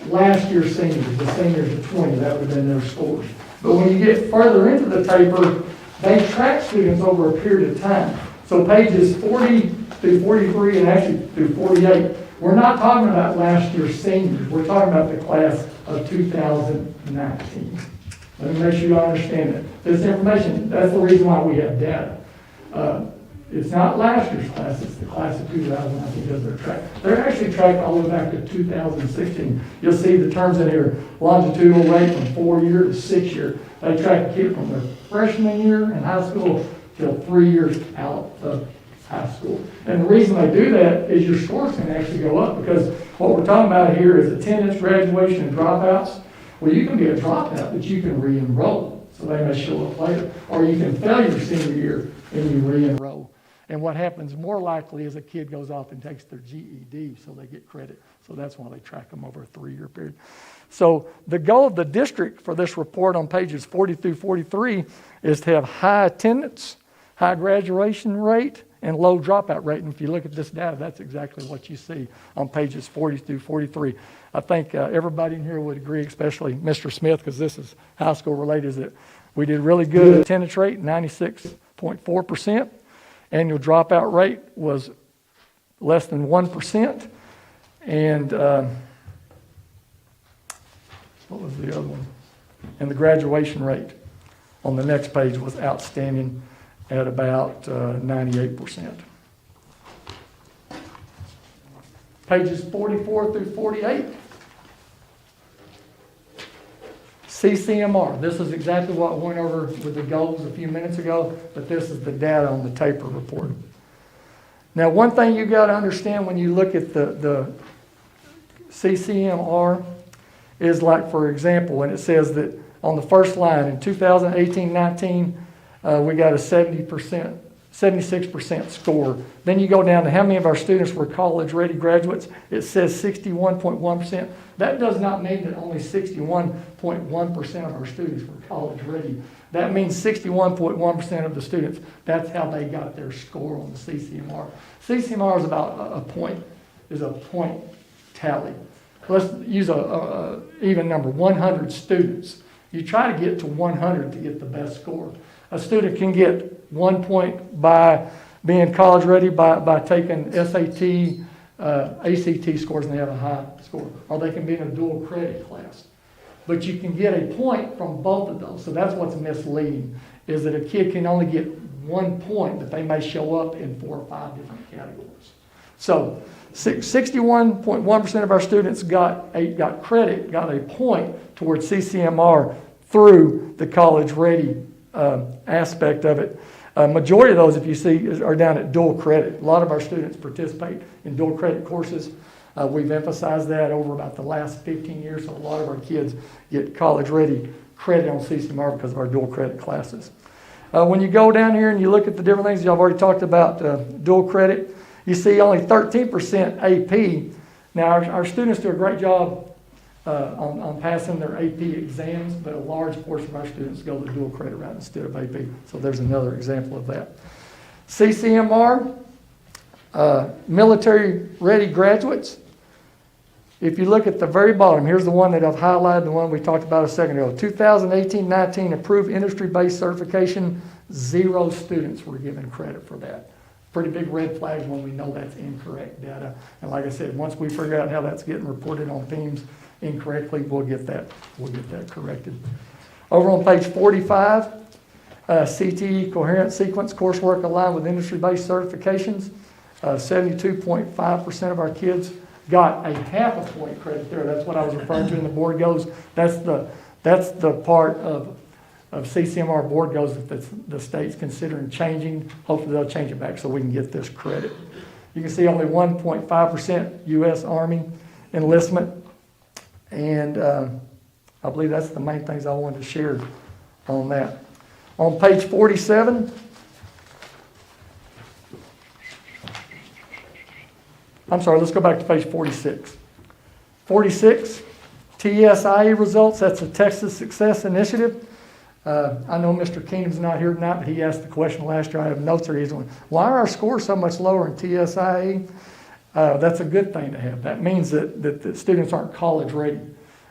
last year's seniors, the seniors of 20, that would have been their scores. But when you get further into the taper, they track students over a period of time. So pages 40 through 43 and actually through 48, we're not talking about last year's seniors, we're talking about the class of 2019. Let me make sure you understand that. This information, that's the reason why we have data. It's not last year's class, it's the class of 2019 because they're tracked. They're actually tracked all the way back to 2016. You'll see the terms in here, longitudinal rate from 4-year to 6-year. They track a kid from their freshman year in high school till 3 years out of high school. And the reason they do that is your scores can actually go up because what we're talking about here is attendance, graduation, and dropouts. Well, you can be a dropout, but you can re-enroll. So they may show up later. Or you can fail your senior year and you re-enroll. And what happens more likely is a kid goes off and takes their GED, so they get credit. So that's why they track them over a 3-year period. So the goal of the district for this report on pages 40 through 43 is to have high attendance, high graduation rate, and low dropout rate. And if you look at this data, that's exactly what you see on pages 40 through 43. I think everybody in here would agree, especially Mr. Smith, because this is high school related, is that we did really good attendance rate, 96.4%. Annual dropout rate was less than 1%. And what was the other one? And the graduation rate on the next page was outstanding at about 98%. Pages 44 through 48. CCMR. This is exactly what I went over with the goals a few minutes ago, but this is the data on the taper report. Now, one thing you got to understand when you look at the CCMR is like, for example, when it says that on the first line in 2018-19, we got a 76% score. Then you go down to how many of our students were college-ready graduates. It says 61.1%. That does not mean that only 61.1% of our students were college-ready. That means 61.1% of the students, that's how they got their score on the CCMR. CCMR is about a point tally. Let's use a even number, 100 students. You try to get to 100 to get the best score. A student can get 1 point by being college ready by taking SAT, ACT scores, and they have a high score. Or they can be in a dual credit class. But you can get a point from both of those. So that's what's misleading, is that a kid can only get 1 point, but they may show up in 4 or 5 different categories. So 61.1% of our students got credit, got a point towards CCMR through the college ready aspect of it. Majority of those, if you see, are down at dual credit. A lot of our students participate in dual credit courses. We've emphasized that over about the last 15 years, so a lot of our kids get college-ready credit on CCMR because of our dual credit classes. When you go down here and you look at the different things, y'all have already talked about dual credit, you see only 13% AP. Now, our students do a great job on passing their AP exams, but a large portion of our students go the dual credit route instead of AP. So there's another example of that. CCMR, military-ready graduates. If you look at the very bottom, here's the one that I've highlighted, the one we talked about a second ago. 2018-19 approved industry-based certification, 0 students were given credit for that. Pretty big red flags when we know that's incorrect data. And like I said, once we figure out how that's getting reported on teams incorrectly, we'll get that corrected. Over on page 45, CTE coherent sequence coursework aligned with industry-based certifications. 72.5% of our kids got a half a point credit there. That's what I was referring to in the board goals. That's the part of CCMR board goals that the state's considering changing. Hopefully they'll change it back so we can get this credit. You can see only 1.5% U.S. Army enlistment. And I believe that's the main things I wanted to share on that. On page 47, I'm sorry, let's go back to page 46. 46, TSIE results, that's the Texas Success Initiative. I know Mr. Keenum's not here tonight, but he asked the question last year. I have notes here. He's going, why are our scores so much lower in TSIE? That's a good thing to have. That means that the students aren't college ready.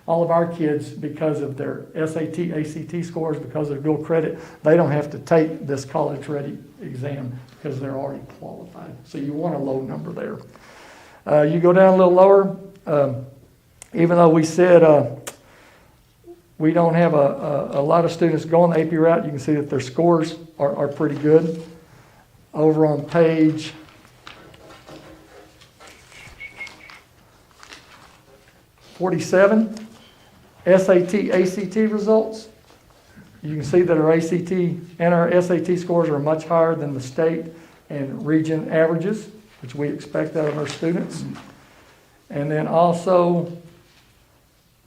All of our kids, because of their SAT, ACT scores, because of dual credit, they don't have to take this college ready exam because they're already qualified. So you want a low number there. You go down a little lower, even though we said we don't have a lot of students going the AP route, you can see that their scores are pretty good. Over on page 47, SAT, ACT results. You can see that our ACT and our SAT scores are much higher than the state and region averages, which we expect out of our students. And then also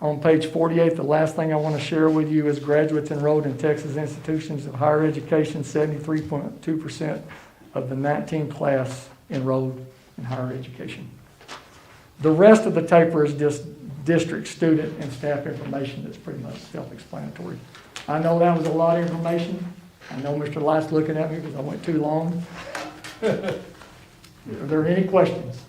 on page 48, the last thing I want to share with you is graduates enrolled in Texas institutions of higher education, 73.2% of the 19 class enrolled in higher education. The rest of the taper is just district, student, and staff information that's pretty much self-explanatory. I know that was a lot of information. I know Mr. Light's looking at me because I went too long. Are there any questions?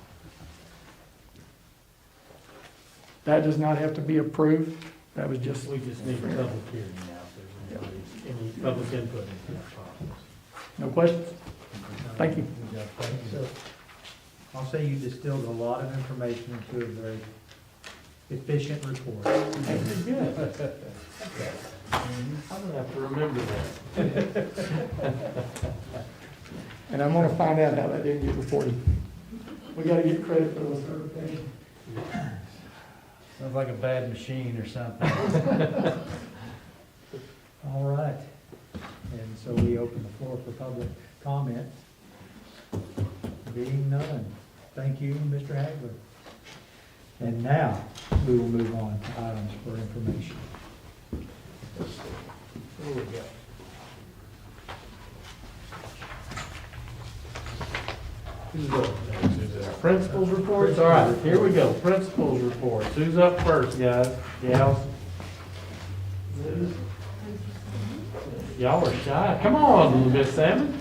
That does not have to be approved. That was just... We just need a public hearing now, if there's any public input into that process. No questions? Thank you. So, I'll say you distilled a lot of information into a very efficient report. That's good. I'm gonna have to remember that. And I'm going to find out how that didn't get reported. We got to get credit for those certifications. Sounds like a bad machine or something. All right. And so we open the floor for public comment. Being none. Thank you, Mr. Hagler. And now, we will move on to items for information. Here we go. Who's up next? Principals reports? All right, here we go. Principals reports. Who's up first, guys? Gals? Y'all are shy. Come on, Miss Salmon.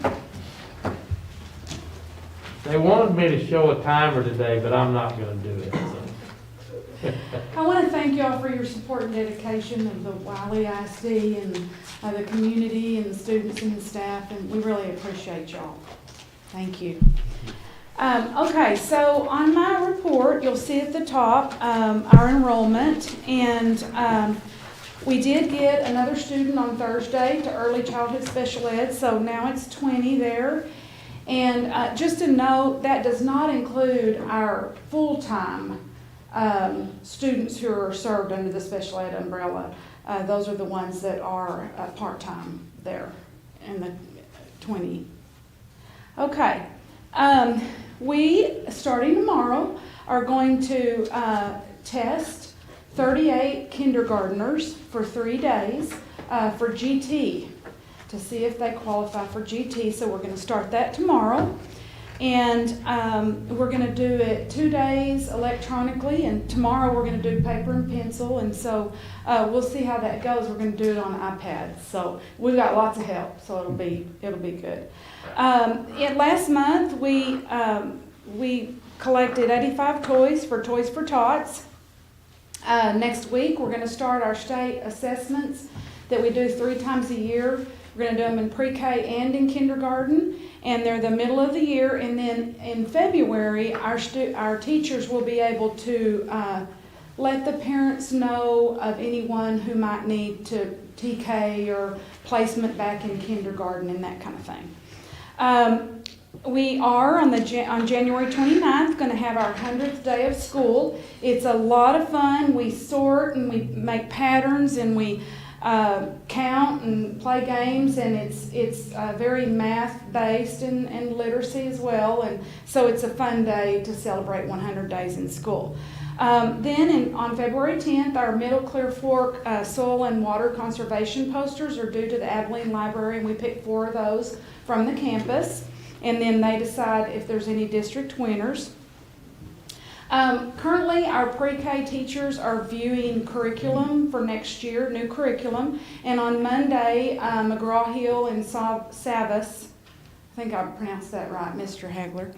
They wanted me to show a timer today, but I'm not gonna do it, so. I want to thank y'all for your support and dedication of the Wylie ISD and the community and the students and the staff, and we really appreciate y'all. Thank you. Okay, so on my report, you'll see at the top our enrollment, and we did get another student on Thursday to early childhood special ed, so now it's 20 there. And just to note, that does not include our full-time students who are served under the special ed umbrella. Those are the ones that are part-time there in the 20. Okay. We, starting tomorrow, are going to test 38 kindergartners for 3 days for GT to see if they qualify for GT. So we're going to start that tomorrow. And we're going to do it 2 days electronically, and tomorrow we're going to do paper and pencil. And so we'll see how that goes. We're going to do it on iPads. So we've got lots of help, so it'll be good. Last month we collected 85 toys for Toys for Tots. Next week we're going to start our state assessments that we do 3 times a year. We're going to do them in pre-K and in kindergarten, and they're the middle of the year. And then in February, our teachers will be able to let the parents know of anyone who might need to TK or placement back in kindergarten and that kind of thing. We are on January 29th going to have our 100th day of school. It's a lot of fun. We sort and we make patterns and we count and play games, and it's very math based and literacy as well, and so it's a fun day to celebrate 100 days in school. Then on February 10th, our Middle Clear Fork soil and water conservation posters are due to the Abilene Library, and we pick 4 of those from the campus, and then they decide if there's any district winners. Currently, our pre-K teachers are viewing curriculum for next year, new curriculum, and on Monday, McGraw-Hill and Savas, I think I pronounced that right, Mr. Hagler,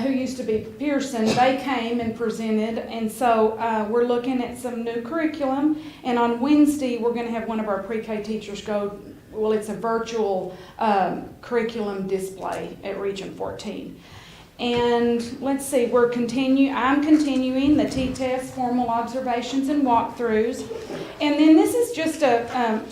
who used to be Pearson, they came and presented, and so we're looking at some new curriculum, and on Wednesday, we're going to have one of our pre-K teachers go, well, it's a virtual curriculum display at Region 14. And let's see, I'm continuing the T-test, formal observations, and walkthroughs. And then this is just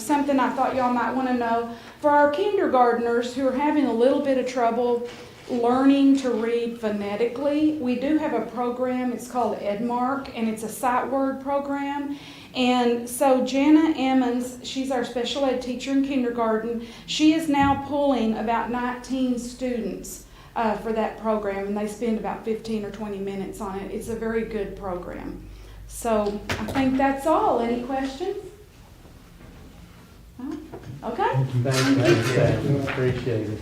something I thought y'all might want to know. For our kindergartners who are having a little bit of trouble learning to read phonetically, we do have a program, it's called Edmark, and it's a sight word program. And so Jana Emmons, she's our special ed teacher in kindergarten, she is now pulling about 19 students for that program, and they spend about 15 or 20 minutes on it. It's a very good program. So I think that's all. Any questions? No? Okay. Thank you. Appreciate it.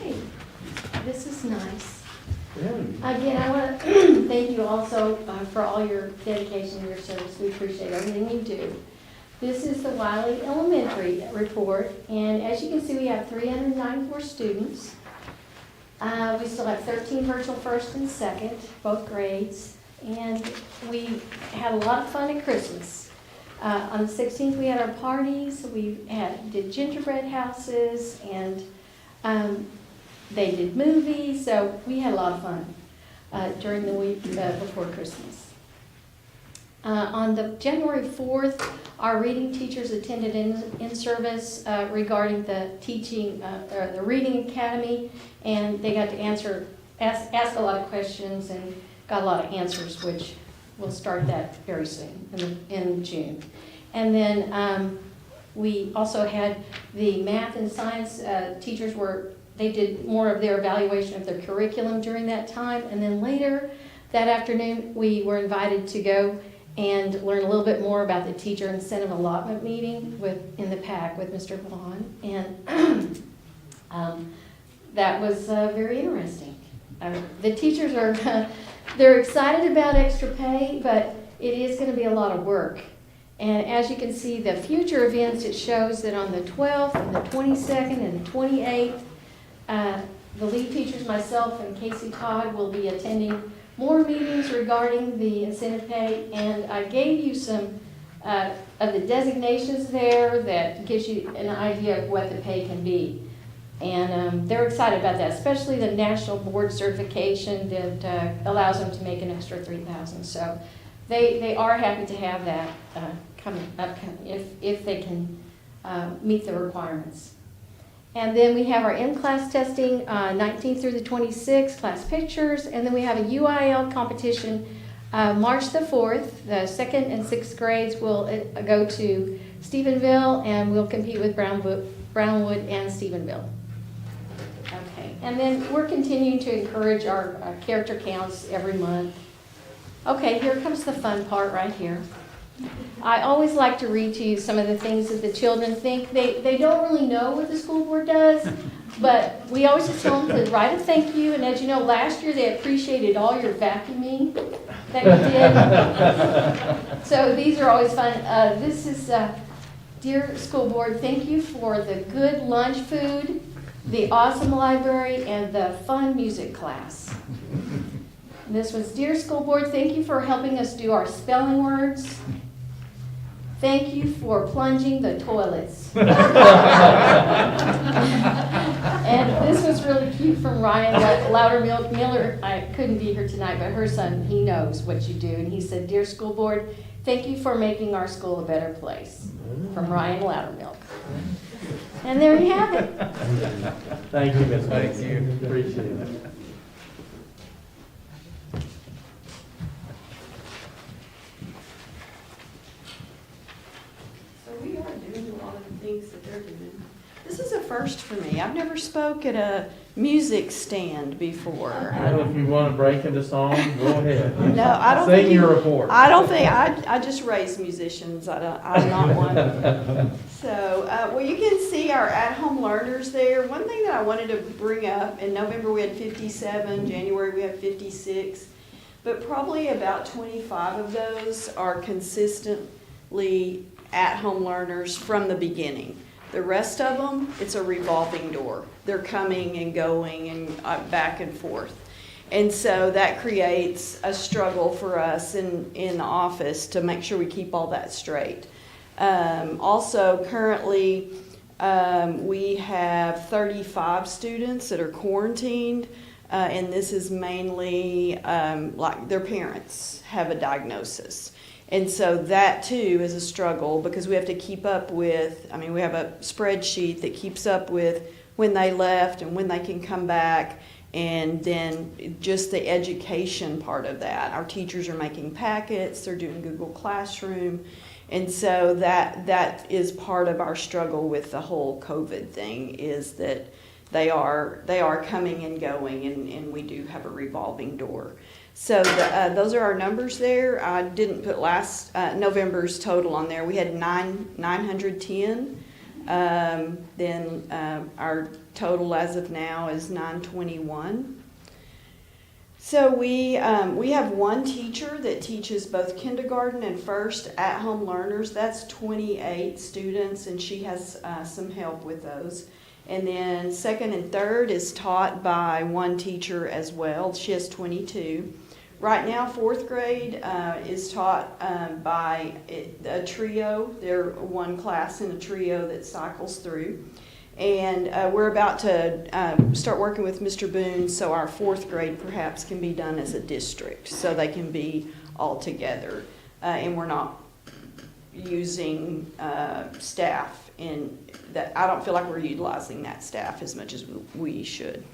Okay, this is nice. Again, I want to thank you also for all your dedication and your service. We appreciate everything you do. This is the Wylie Elementary report, and as you can see, we have 394 students. We still have 13 virtual first and second, both grades, and we had a lot of fun at Christmas. On the 16th, we had our parties. We did gingerbread houses, and they did movies, so we had a lot of fun during the week before Christmas. On the January 4th, our reading teachers attended in service regarding the teaching, or the Reading Academy, and they got to ask a lot of questions and got a lot of answers, which we'll start that very soon in June. And then we also had the math and science teachers they did more of their evaluation of their curriculum during that time, and then later that afternoon we were invited to go and learn a little bit more about the teacher incentive allotment meeting in the PAC with Mr. Vaughn, and that was very interesting. The teachers they're excited about extra pay, but it is going to be a lot of work. And as you can see, the future events, it shows that on the 12th and the 22nd and the 28th, the lead teachers, myself and Casey Todd, will be attending more meetings regarding the incentive pay, and I gave you some of the designations there that gives you an idea of what the pay can be. And they're excited about that, especially the national board certification that allows them to make an extra $3,000. So they are happy to have that coming up if they can meet the requirements. And then we have our in-class testing, 19th through the 26th, class pictures, and then we have a UIL competition March the 4th. The 2nd and 6th grades will go to Stephenville, and we'll compete with Brownwood and Stephenville. Okay, and then we're continuing to encourage our character counts every month. Okay, here comes the fun part right here. I always like to read to you some of the things that the children think. They don't really know what the school board does, but we always just tell them to write a thank you. And as you know, last year they appreciated all your vacuuming that you did. So these are always fun. This is, dear school board, thank you for the good lunch food, the awesome library, and the fun music class. This was, dear school board, thank you for helping us do our spelling words. Thank you for plunging the toilets. And this was really cute from Ryan Loudermilk Miller. I couldn't be here tonight, but her son, he knows what you do. And he said, "Dear school board, thank you for making our school a better place." From Ryan Loudermilk. And there you have it. Thank you, Ms. Thank you. Appreciate it. So we are doing a lot of the things that they're doing. This is a first for me. I've never spoke at a music stand before. Well, if you want to break into song, go ahead. No, I don't Sing think your report. I don't think I just raise musicians. I'm not one. So, well, you can see our at-home learners there. One thing that I wanted to bring up, in November we had 57, January we had 56, but probably about 25 of those are consistently at-home learners from the beginning. The rest of them, it's a revolving door. They're coming and going and back and forth. And so that creates a struggle for us in the office to make sure we keep all that straight. Also, currently, we have 35 students that are quarantined, and this is mainly like their parents have a diagnosis. And so that too is a struggle because we have to keep up with, we have a spreadsheet that keeps up with when they left and when they can come back, and then just the education part of that. Our teachers are making packets, they're doing Google Classroom, and so that is part of our struggle with the whole COVID thing, is that they are coming and going, and we do have a revolving door. So those are our numbers there. I didn't put last November's total on there. We had 910. Then our total as of now is 921. So we have one teacher that teaches both kindergarten and first at-home learners. That's 28 students, and she has some help with those. And then second and third is taught by one teacher as well. She has 22. Right now, fourth grade is taught by a trio. They're one class in a trio that cycles through. And we're about to start working with Mr. Boone so our fourth grade perhaps can be done as a district, so they can be all together. And we're not using staff in that. I don't feel like we're utilizing that staff as much as we should.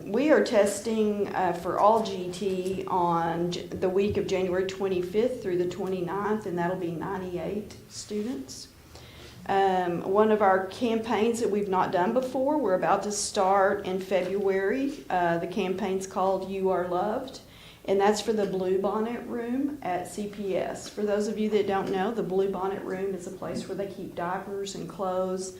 We are testing for all GT on the week of January 25th through the 29th, and that'll be 98 students. One of our campaigns that we've not done before, we're about to start in February. The campaign's called You Are Loved, and that's for the Blue Bonnet Room at CPS. For those of you that don't know, the Blue Bonnet Room is a place where they keep diapers and clothes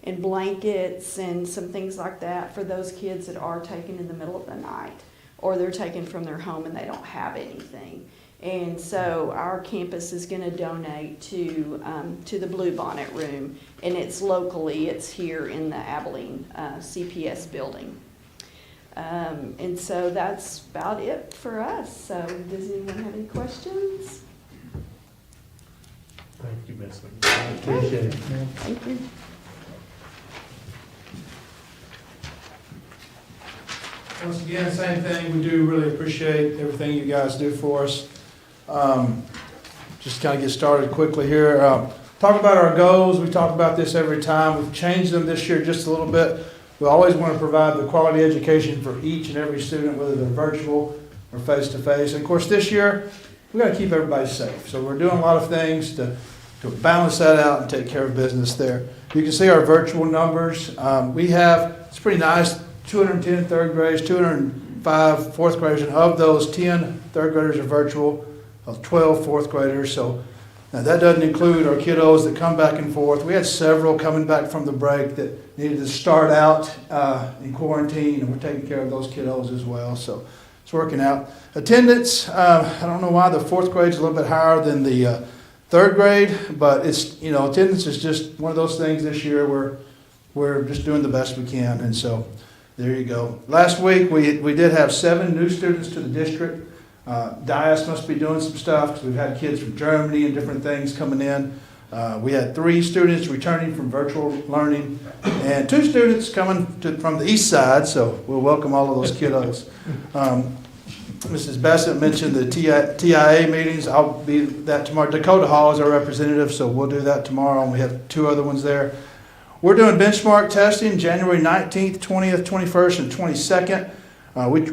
and blankets and some things like that for those kids that are taken in the middle of the night, or they're taken from their home and they don't have anything. And so our campus is going to donate to the Blue Bonnet Room, and it's locally. It's here in the Abilene CPS building. And so that's about it for us. So does anyone have any questions? Thank you, Ms. McGee. Appreciate it. Thank you. Once again, same thing, we do really appreciate everything you guys do for us. Just kind of get started quickly here. Talk about our goals, we talk about this every time. We've changed them this year just a little bit. We always want to provide the quality education for each and every student, whether they're virtual or face-to-face. And of course, this year, we got to keep everybody safe. So we're doing a lot of things to balance that out and take care of business there. You can see our virtual numbers. We have, it's pretty nice, 210 third graders, 205 fourth graders, and of those, 10 third graders are virtual, 12 fourth graders. So now that doesn't include our kiddos that come back and forth. We had several coming back from the break that needed to start out in quarantine, and we're taking care of those kiddos as well. So it's working out. Attendance, I don't know why the fourth grade's a little bit higher than the third grade, but it's, attendance is just one of those things this year where we're just doing the best we can, and so there you go. Last week, we did have 7 new students to the district. DIAS must be doing some stuff because we've had kids from Germany and different things coming in. We had 3 students returning from virtual learning and 2 students coming from the east side, so we'll welcome all of those kiddos. Mrs. Bassett mentioned the TIA meetings. I'll be that tomorrow. Dakota Hall is our representative, so we'll do that tomorrow, and we have 2 other ones there. We're doing benchmark testing January 19th, 20th, 21st, and 22nd.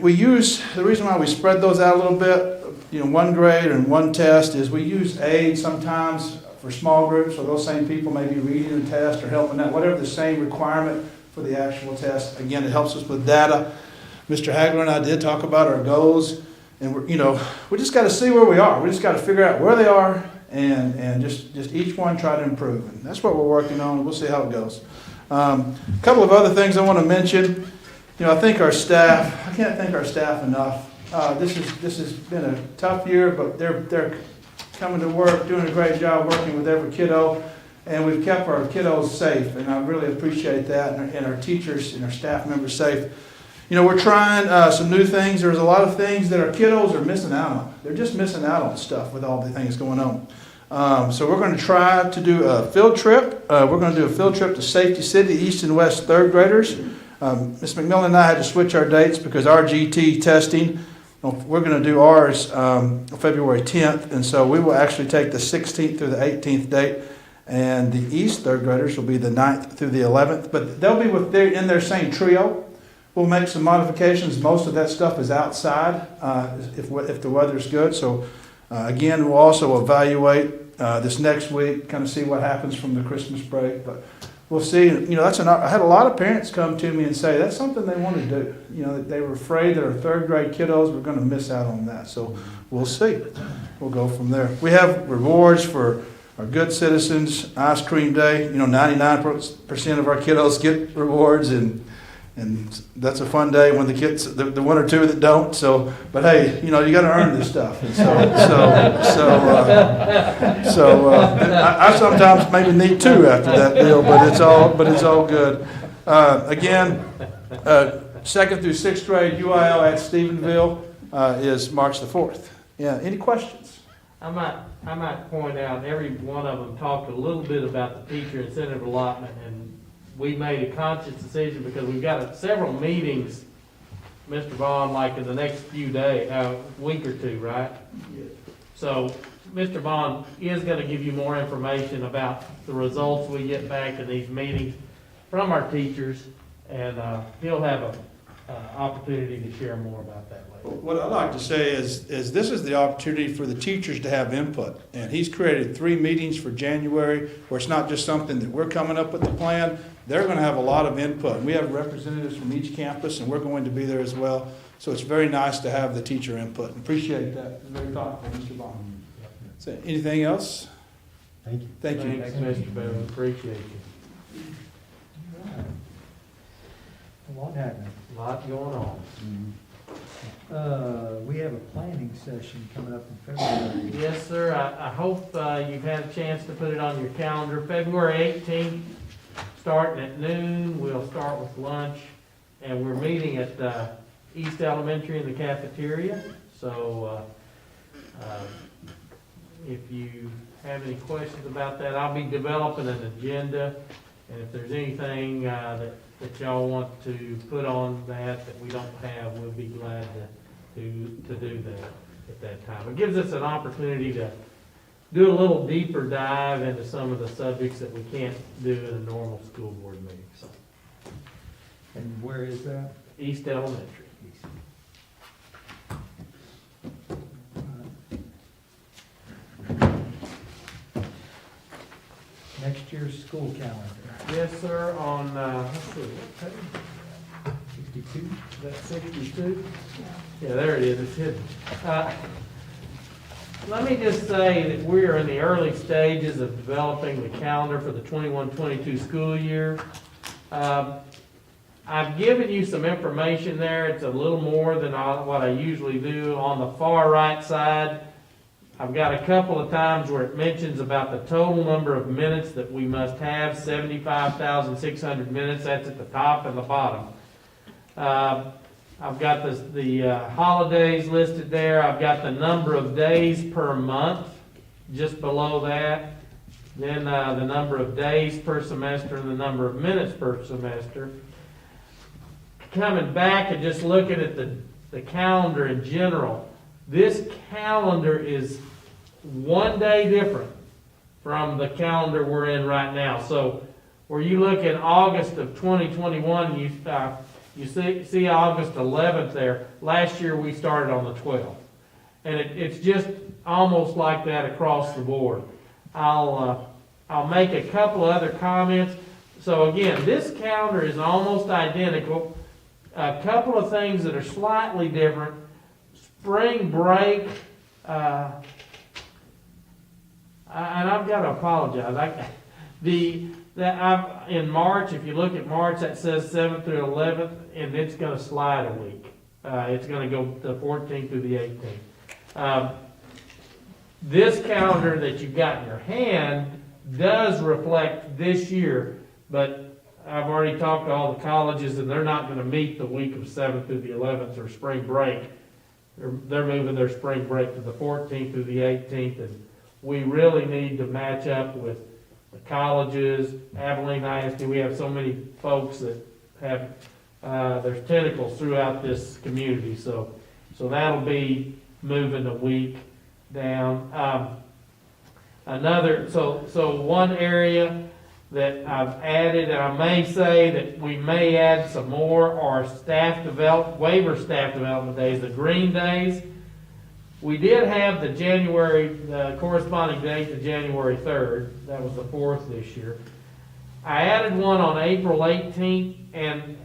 We use, the reason why we spread those out a little bit, one grade and one test, is we use aids sometimes for small groups, so those same people may be reading the test or helping out, whatever the same requirement for the actual test. Again, it helps us with data. Mr. Hagler and I did talk about our goals, and we just got to see where we are. We just got to figure out where they are and just each one try to improve. And that's what we're working on. We'll see how it goes. A couple of other things I want to mention. I think our staff, I can't thank our staff enough. This has been a tough year, but they're coming to work, doing a great job working with every kiddo, and we've kept our kiddos safe, and I really appreciate that, and our teachers and our staff members safe. We're trying some new things. There's a lot of things that our kiddos are missing out on. They're just missing out on stuff with all the things going on. So we're going to try to do a field trip. We're going to do a field trip to Safety City, East and West 3rd graders. Ms. McMillan and I had to switch our dates because our GT testing, we're going to do ours February 10th, and so we will actually take the 16th through the 18th date, and the East 3rd graders will be the 9th through the 11th, but they'll be in their same trio. We'll make some modifications. Most of that stuff is outside if the weather's good. So again, we'll also evaluate this next week, kind of see what happens from the Christmas break. But we'll see. I had a lot of parents come to me and say that's something they want to do. That they were afraid that our 3rd grade kiddos were going to miss out on that. So we'll see. We'll go from there. We have rewards for our good citizens. Ice cream day. 99% of our kiddos get rewards, and that's a fun day when the kids, the 1 or 2 that don't. So, but hey, you got to earn this stuff. And I sometimes maybe need 2 after that deal, but it's all good. Again, 2nd through 6th grade UIL at Stephenville is March the 4th. Yeah. Any questions? I might point out every one of them talked a little bit about the teacher incentive allotment, and we made a conscious decision because we've got several meetings, Mr. Vaughn, like in the next few days, week or 2, right? Yes. So Mr. Vaughn is going to give you more information about the results we get back in these meetings from our teachers, and he'll have an opportunity to share more about that later. What I'd like to say is this is the opportunity for the teachers to have input. And he's created 3 meetings for January where it's not just something that we're coming up with the plan. They're going to have a lot of input. We have representatives from each campus, and we're going to be there as well. So it's very nice to have the teacher input. Appreciate that. It's very thoughtful, Mr. Bond. So anything else? Thank you. Thank you. Thanks, Mr. Boone. Appreciate you. A lot happening. A lot going on. We have a planning session coming up in February. Yes, sir. I hope you've had a chance to put it on your calendar. February 18th, starting at noon. We'll start with lunch, and we're meeting at East Elementary in the cafeteria. So if you have any questions about that, I'll be developing an agenda, and if there's anything that y'all want to put on that we don't have, we'll be glad to do that at that time. It gives us an opportunity to do a little deeper dive into some of the subjects that we can't do in a normal school board meeting. So, And where is that? East Elementary. Next year's school calendar. Yes, sir, on, let's see, what page? 62? Is that 62? Yeah, there it is, it's hidden. Let me just say that we are in the early stages of developing the calendar for the 21-22 school year. I've given you some information there. It's a little more than what I usually do. On the far right side, I've got a couple of times where it mentions about the total number of minutes that we must have, 75,600 minutes. That's at the top and the bottom. I've got the holidays listed there. I've got the number of days per month just below that. then the number of days per semester and the number of minutes per semester. Coming back and just looking at the calendar in general, this calendar is one day different from the calendar we're in right now. So where you look at August of 2021, you see August 11th there. Last year we started on the 12th. And it's just almost like that across the board. I'll make a couple of other comments. So again, this calendar is almost identical. A couple of things that are slightly different. Spring break, and I've got to apologize. In March, if you look at March, that says 7th through 11th, and it's going to slide a week. It's going to go the 14th through the 18th. This calendar that you've got in your hand does reflect this year, but I've already talked to all the colleges, and they're not going to meet the week of 7th through the 11th or spring break. They're moving their spring break to the 14th through the 18th, and we really need to match up with the colleges, Abilene ISD. We have so many folks that have their tentacles throughout this community, so that'll be moving a week down. One area that I've added, and I may say that we may add some more, are waiver staff development days, the green days. We did have the corresponding date to January 3rd. That was the 4th this year. I added one on April 18th, and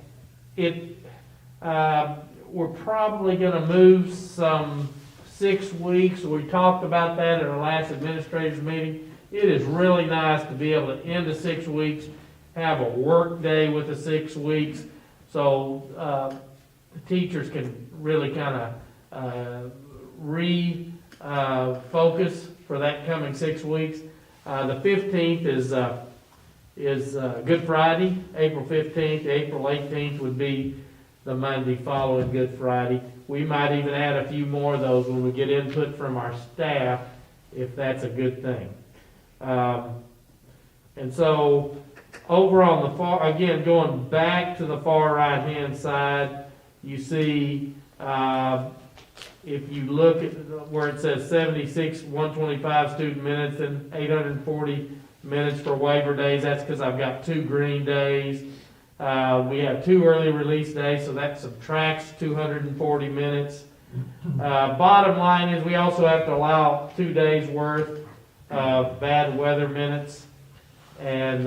we're probably going to move some 6 weeks. We talked about that at our last administrators meeting. It is really nice to be able to end the 6 weeks, have a work day with the 6 weeks, so the teachers can really kind of focus for that coming 6 weeks. The 15th is Good Friday, April 15th. April 18th would be the Monday following Good Friday. We might even add a few more of those when we get input from our staff, if that's a good thing. And so over on the far, again, going back to the far right-hand side, you see, if you look at where it says 76, 125 student minutes and 840 minutes for waiver days, that's because I've got 2 green days. We have 2 early release days, so that subtracts 240 minutes. Bottom line is we also have to allow 2 days worth of bad weather minutes, and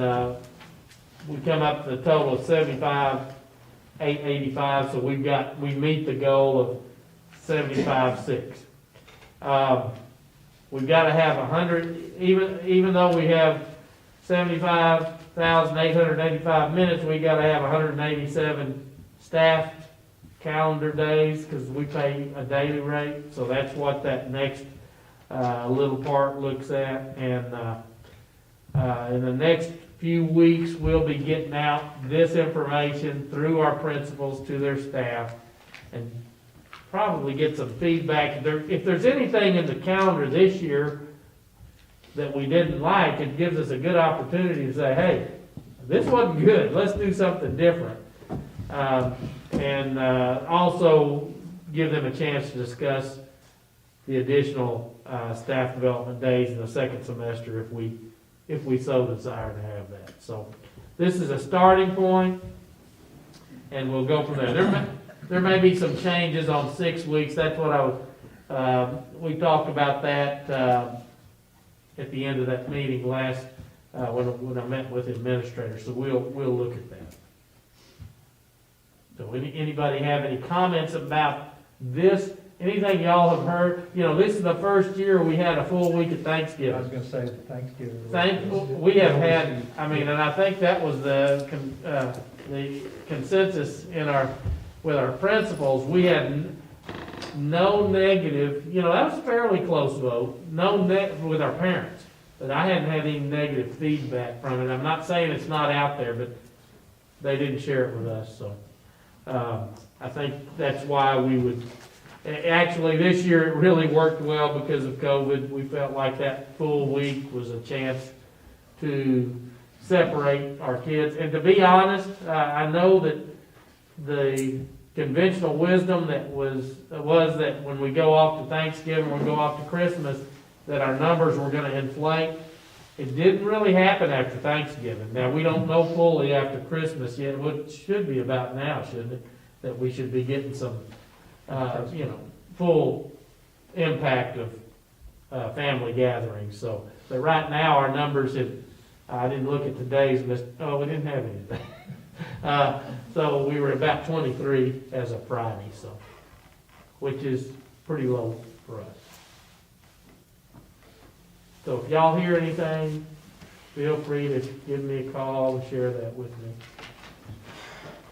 we come up to the total of 75,885, so we meet the goal of 75,600. We've got to have 100, even though we have 75,885 minutes, we got to have 187 staff calendar days, because we pay a daily rate. So that's what that next little part looks at. And in the next few weeks, we'll be getting out this information through our principals to their staff, and probably get some feedback. If there's anything in the calendar this year that we didn't like, it gives us a good opportunity to say, hey, this wasn't good, let's do something different. And also give them a chance to discuss the additional staff development days in the second semester if we so desire to have that. So this is a starting point, and we'll go from there. There may be some changes on 6 weeks. That's what we talked about that at the end of that meeting last, when I met with administrators. So we'll look at that. So anybody have any comments about this? Anything y'all have heard? This is the first year we had a full week of Thanksgiving. I was going to say Thanksgiving. We have had, and I think that was the consensus with our principals. We had no negative, that was a fairly close vote, with our parents. But I hadn't had any negative feedback from it. I'm not saying it's not out there, but they didn't share it with us. So I think that's why we would. Actually, this year it really worked well because of COVID. We felt like that full week was a chance to separate our kids. And to be honest, I know that the conventional wisdom that was that when we go off to Thanksgiving, when we go off to Christmas, that our numbers were gonna inflate. It didn't really happen after Thanksgiving. Now, we don't know fully after Christmas yet, what should be about now, shouldn't it? That we should be getting some, full impact of family gatherings, so. But right now, our numbers have, I didn't look at today's, we didn't have anything. So we were about 23 as of Friday, so, which is pretty low for us. So if y'all hear anything, feel free to give me a call and share that with me.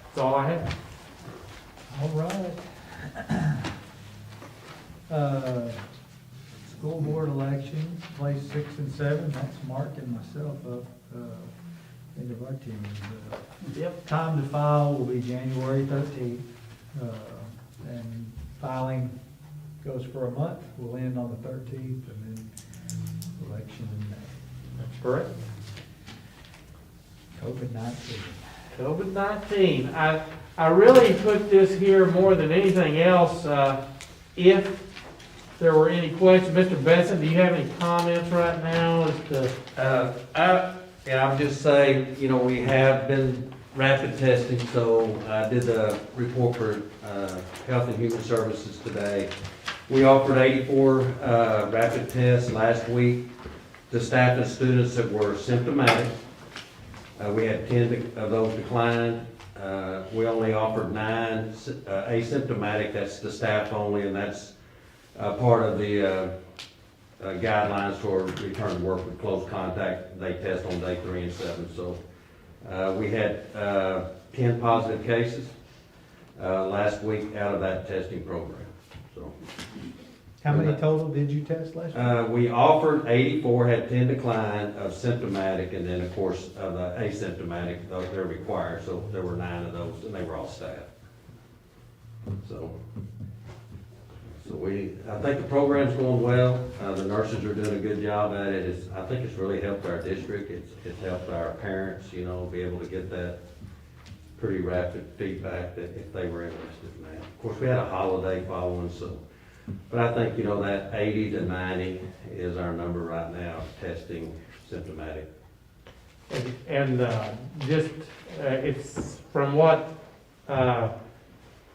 That's all I have. All right. School board elections, place 6 and 7, that's Mark and myself up, into our team. Yep. Time to file will be January 13th, and filing goes for a month, we'll end on the 13th, and then election in May. That's correct. COVID-19. COVID-19. I really put this here more than anything else, if there were any questions. Mr. Benson, do you have any comments right now as to? I'll just say, we have been rapid testing, so I did a report for Health and Human Services today. We offered 84 rapid tests last week to staff and students that were symptomatic. We had 10 of those declined. We only offered 9 asymptomatic, that's the staff only, and that's part of the guidelines for return to work with close contact. They test on day 3 and 7. So we had 10 positive cases last week out of that testing program. So How many total did you test last year? we offered 84, had 10 decline of symptomatic, and then of course of the asymptomatic, they're required. So there were 9 of those, and they were all staff. So I think the program's going well. The nurses are doing a good job at it. I think it's really helped our district. It's helped our parents, be able to get that pretty rapid feedback that if they were interested in that. Of course, we had a holiday following, so. But I think, that 80 to 90 is our number right now, testing symptomatic. And it's from what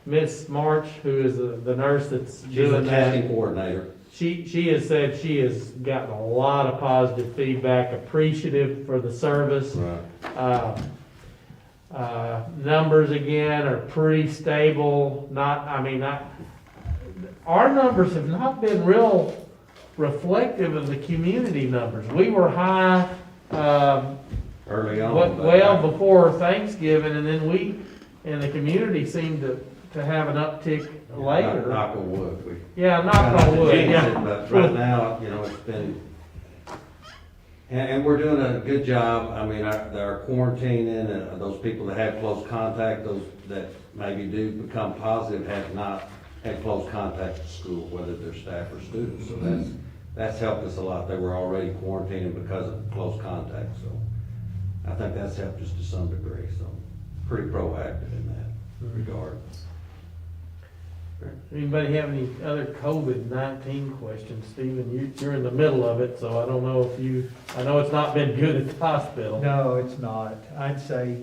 Miss March, who is the nurse that's She's doing a testing that, coordinator. she has said she has gotten a lot of positive feedback, appreciative for the service. Right. Numbers again are pretty stable. Our numbers have not been real reflective of the community numbers. We were high Early on. well before Thanksgiving, and then we in the community seemed to have an uptick later. Knock on wood. Knock on wood. Yeah. But right now, it's been, and we're doing a good job. Our quarantining and those people that have close contact, those that maybe do become positive, have not had close contact with school, whether they're staff or students. So that's helped us a lot. They were already quarantining because of close contact. So I think that's helped us to some degree. So pretty proactive in that regard. Anybody have any other COVID-19 questions? Stephen, you're in the middle of it, so I don't know I know it's not been good at the hospital. No, it's not. I'd say,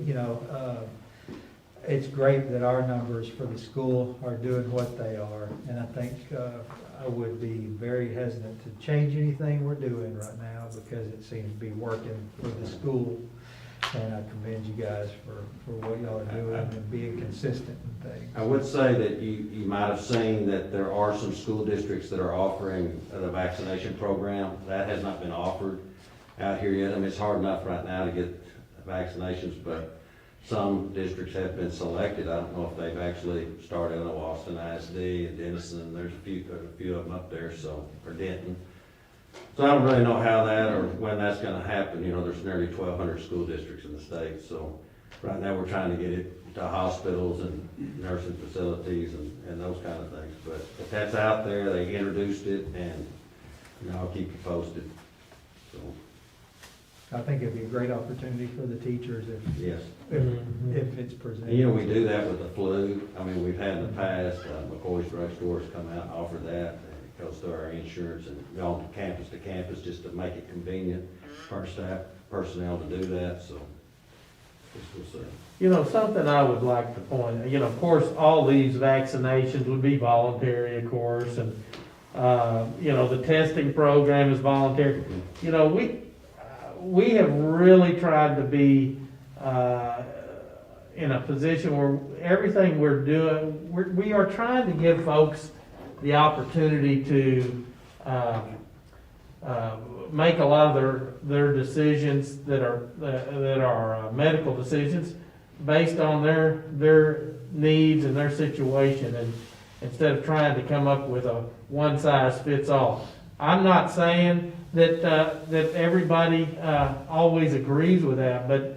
it's great that our numbers for the school are doing what they are. And I think I would be very hesitant to change anything we're doing right now because it seems to be working for the school. And I commend you guys for what y'all are doing and being consistent in things. I would say that you might have seen that there are some school districts that are offering the vaccination program. That has not been offered out here yet. It's hard enough right now to get vaccinations, but some districts have been selected. I don't know if they've actually started. I know Austin ISD and Denison, there's a few of them up there, or Denton. So I don't really know how that or when that's going to happen. There's nearly 1,200 school districts in the state. So right now we're trying to get it to hospitals and nursing facilities and those kind of things. But if that's out there, they introduced it, and I'll keep you posted. So I think it'd be a great opportunity for the teachers Yes. if it's presented. And, you know, we do that with the flu. I mean, we've had in the past, McCoy's drugstores come out and offer that. It goes through our insurance and gone to campus, just to make it convenient for our staff, personnel to do that, so. We'll see. You know, something I would like to point, you know, of course, all these vaccinations would be voluntary, of course, and, you know, the testing program is voluntary. You know, we have really tried to be, in a position where everything we're doing, we are trying to give folks the opportunity to, make a lot of their decisions that are medical decisions based on their needs and their situation, and instead of trying to come up with a one size fits all. I'm not saying that everybody always agrees with that, but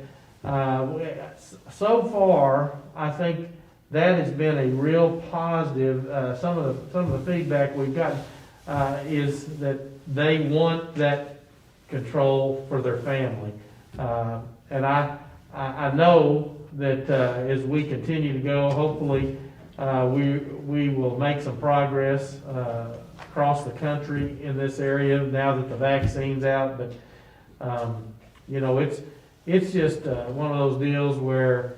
so far I think that has been a real positive. Some of the feedback we've gotten is that they want that control for their family. And I know that as we continue to go, hopefully we will make some progress across the country in this area now that the vaccine's out. But you know, it's just one of those deals where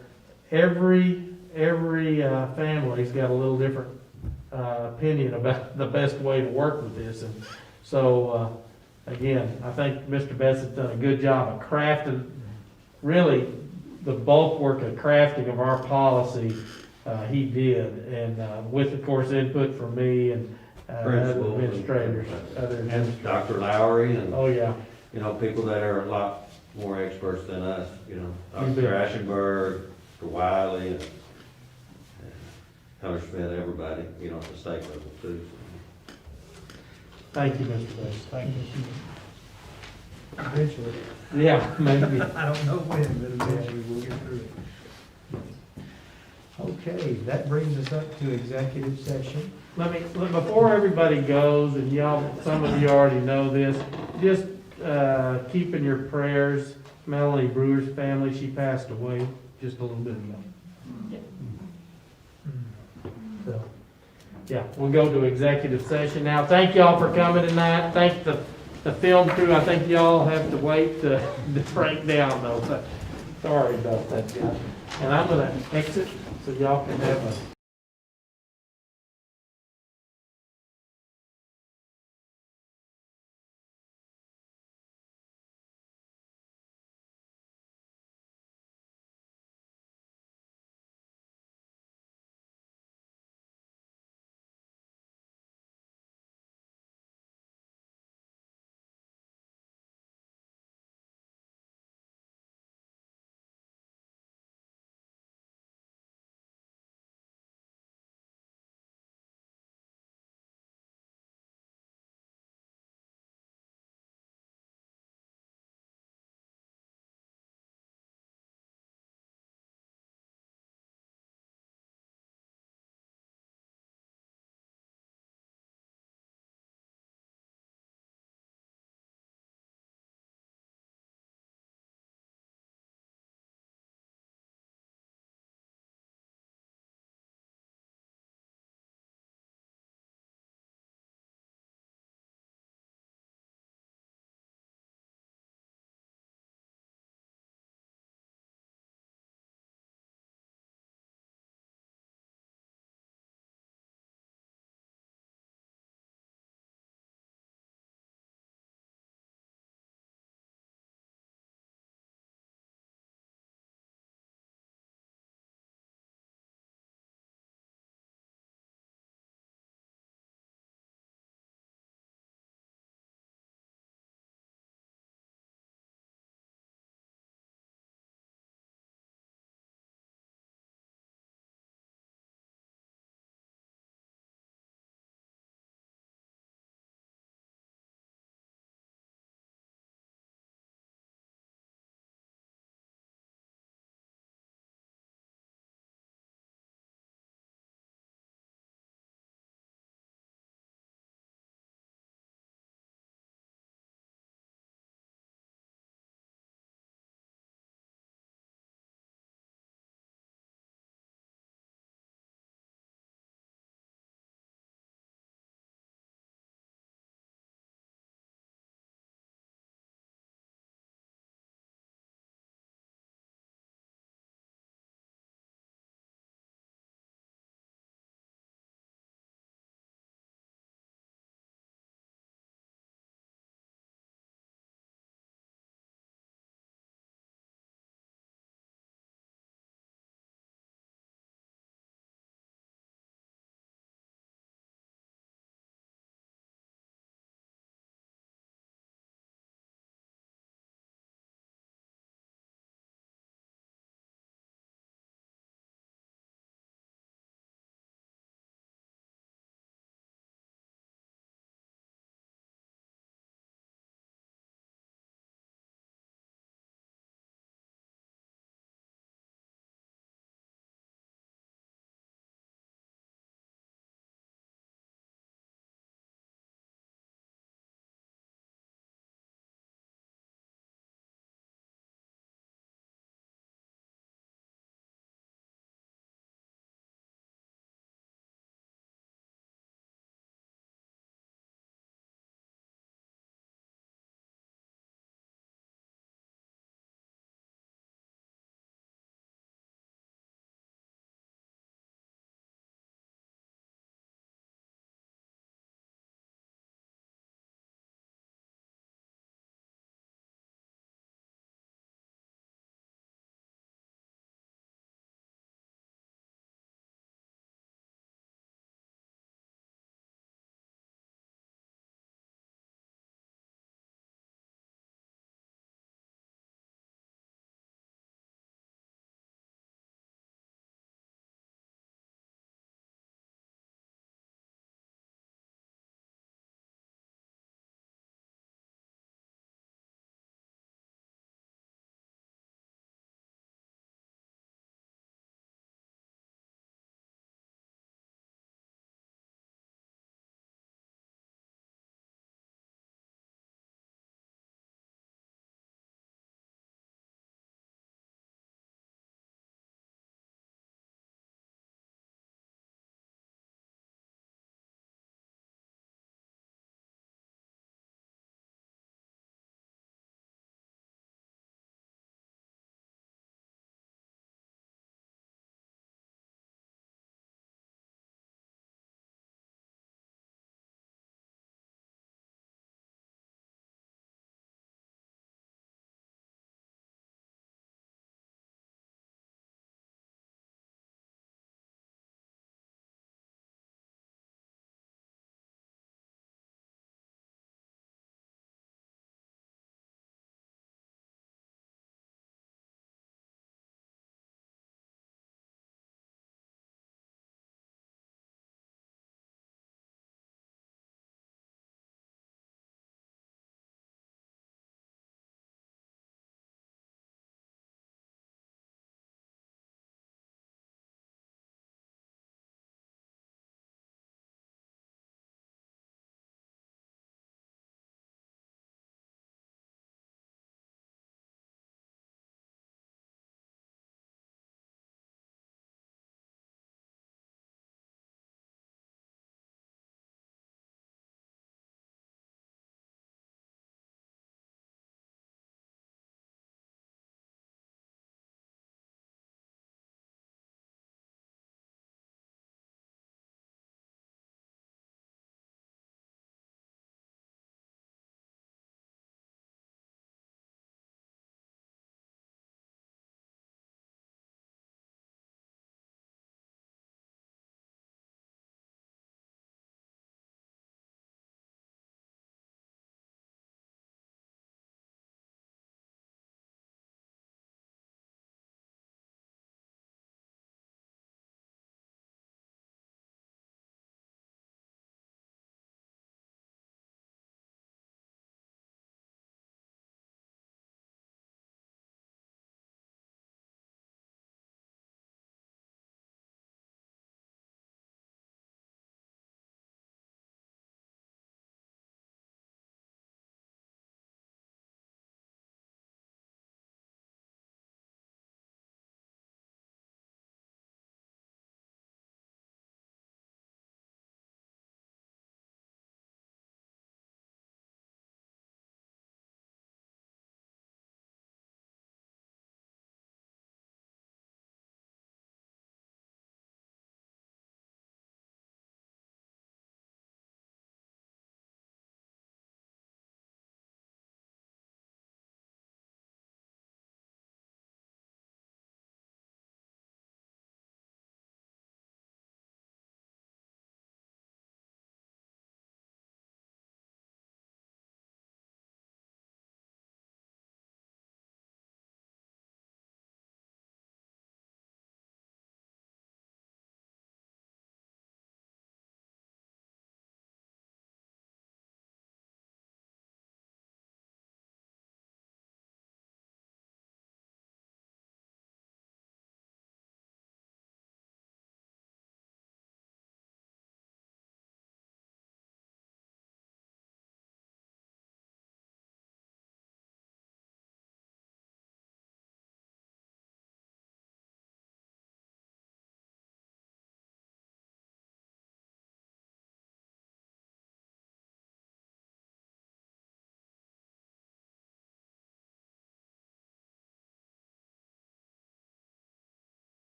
every family's got a little different opinion about the best way to work with this. And so, again, I think Mr. Bess has done a good job of crafting, really, the bulk work of crafting of our policy, he did, and with, of course, input from me and other Principal administrators. And Dr. Lowry and, Oh, yeah. you know, people that are a lot more experts than us, you know, You Dr. bet. Ashenberg, Dr. Wylie, and Hunter Smith, everybody, you know, at the state level too. Thank you, Mr. Bess. Thank you. Eventually. Yeah, maybe. I don't know when, but eventually we'll get through it. Okay, that brings us up to executive session. Before everybody goes, and y'all, some of you already know this, just keep in your prayers Melanie Brewer's family. She passed away just a little bit ago. So, yeah, we'll go to executive session now. Thank y'all for coming tonight. Thank the film crew. I think y'all have to wait to break down though. Sorry about that, guys. And I'm gonna exit so y'all can have a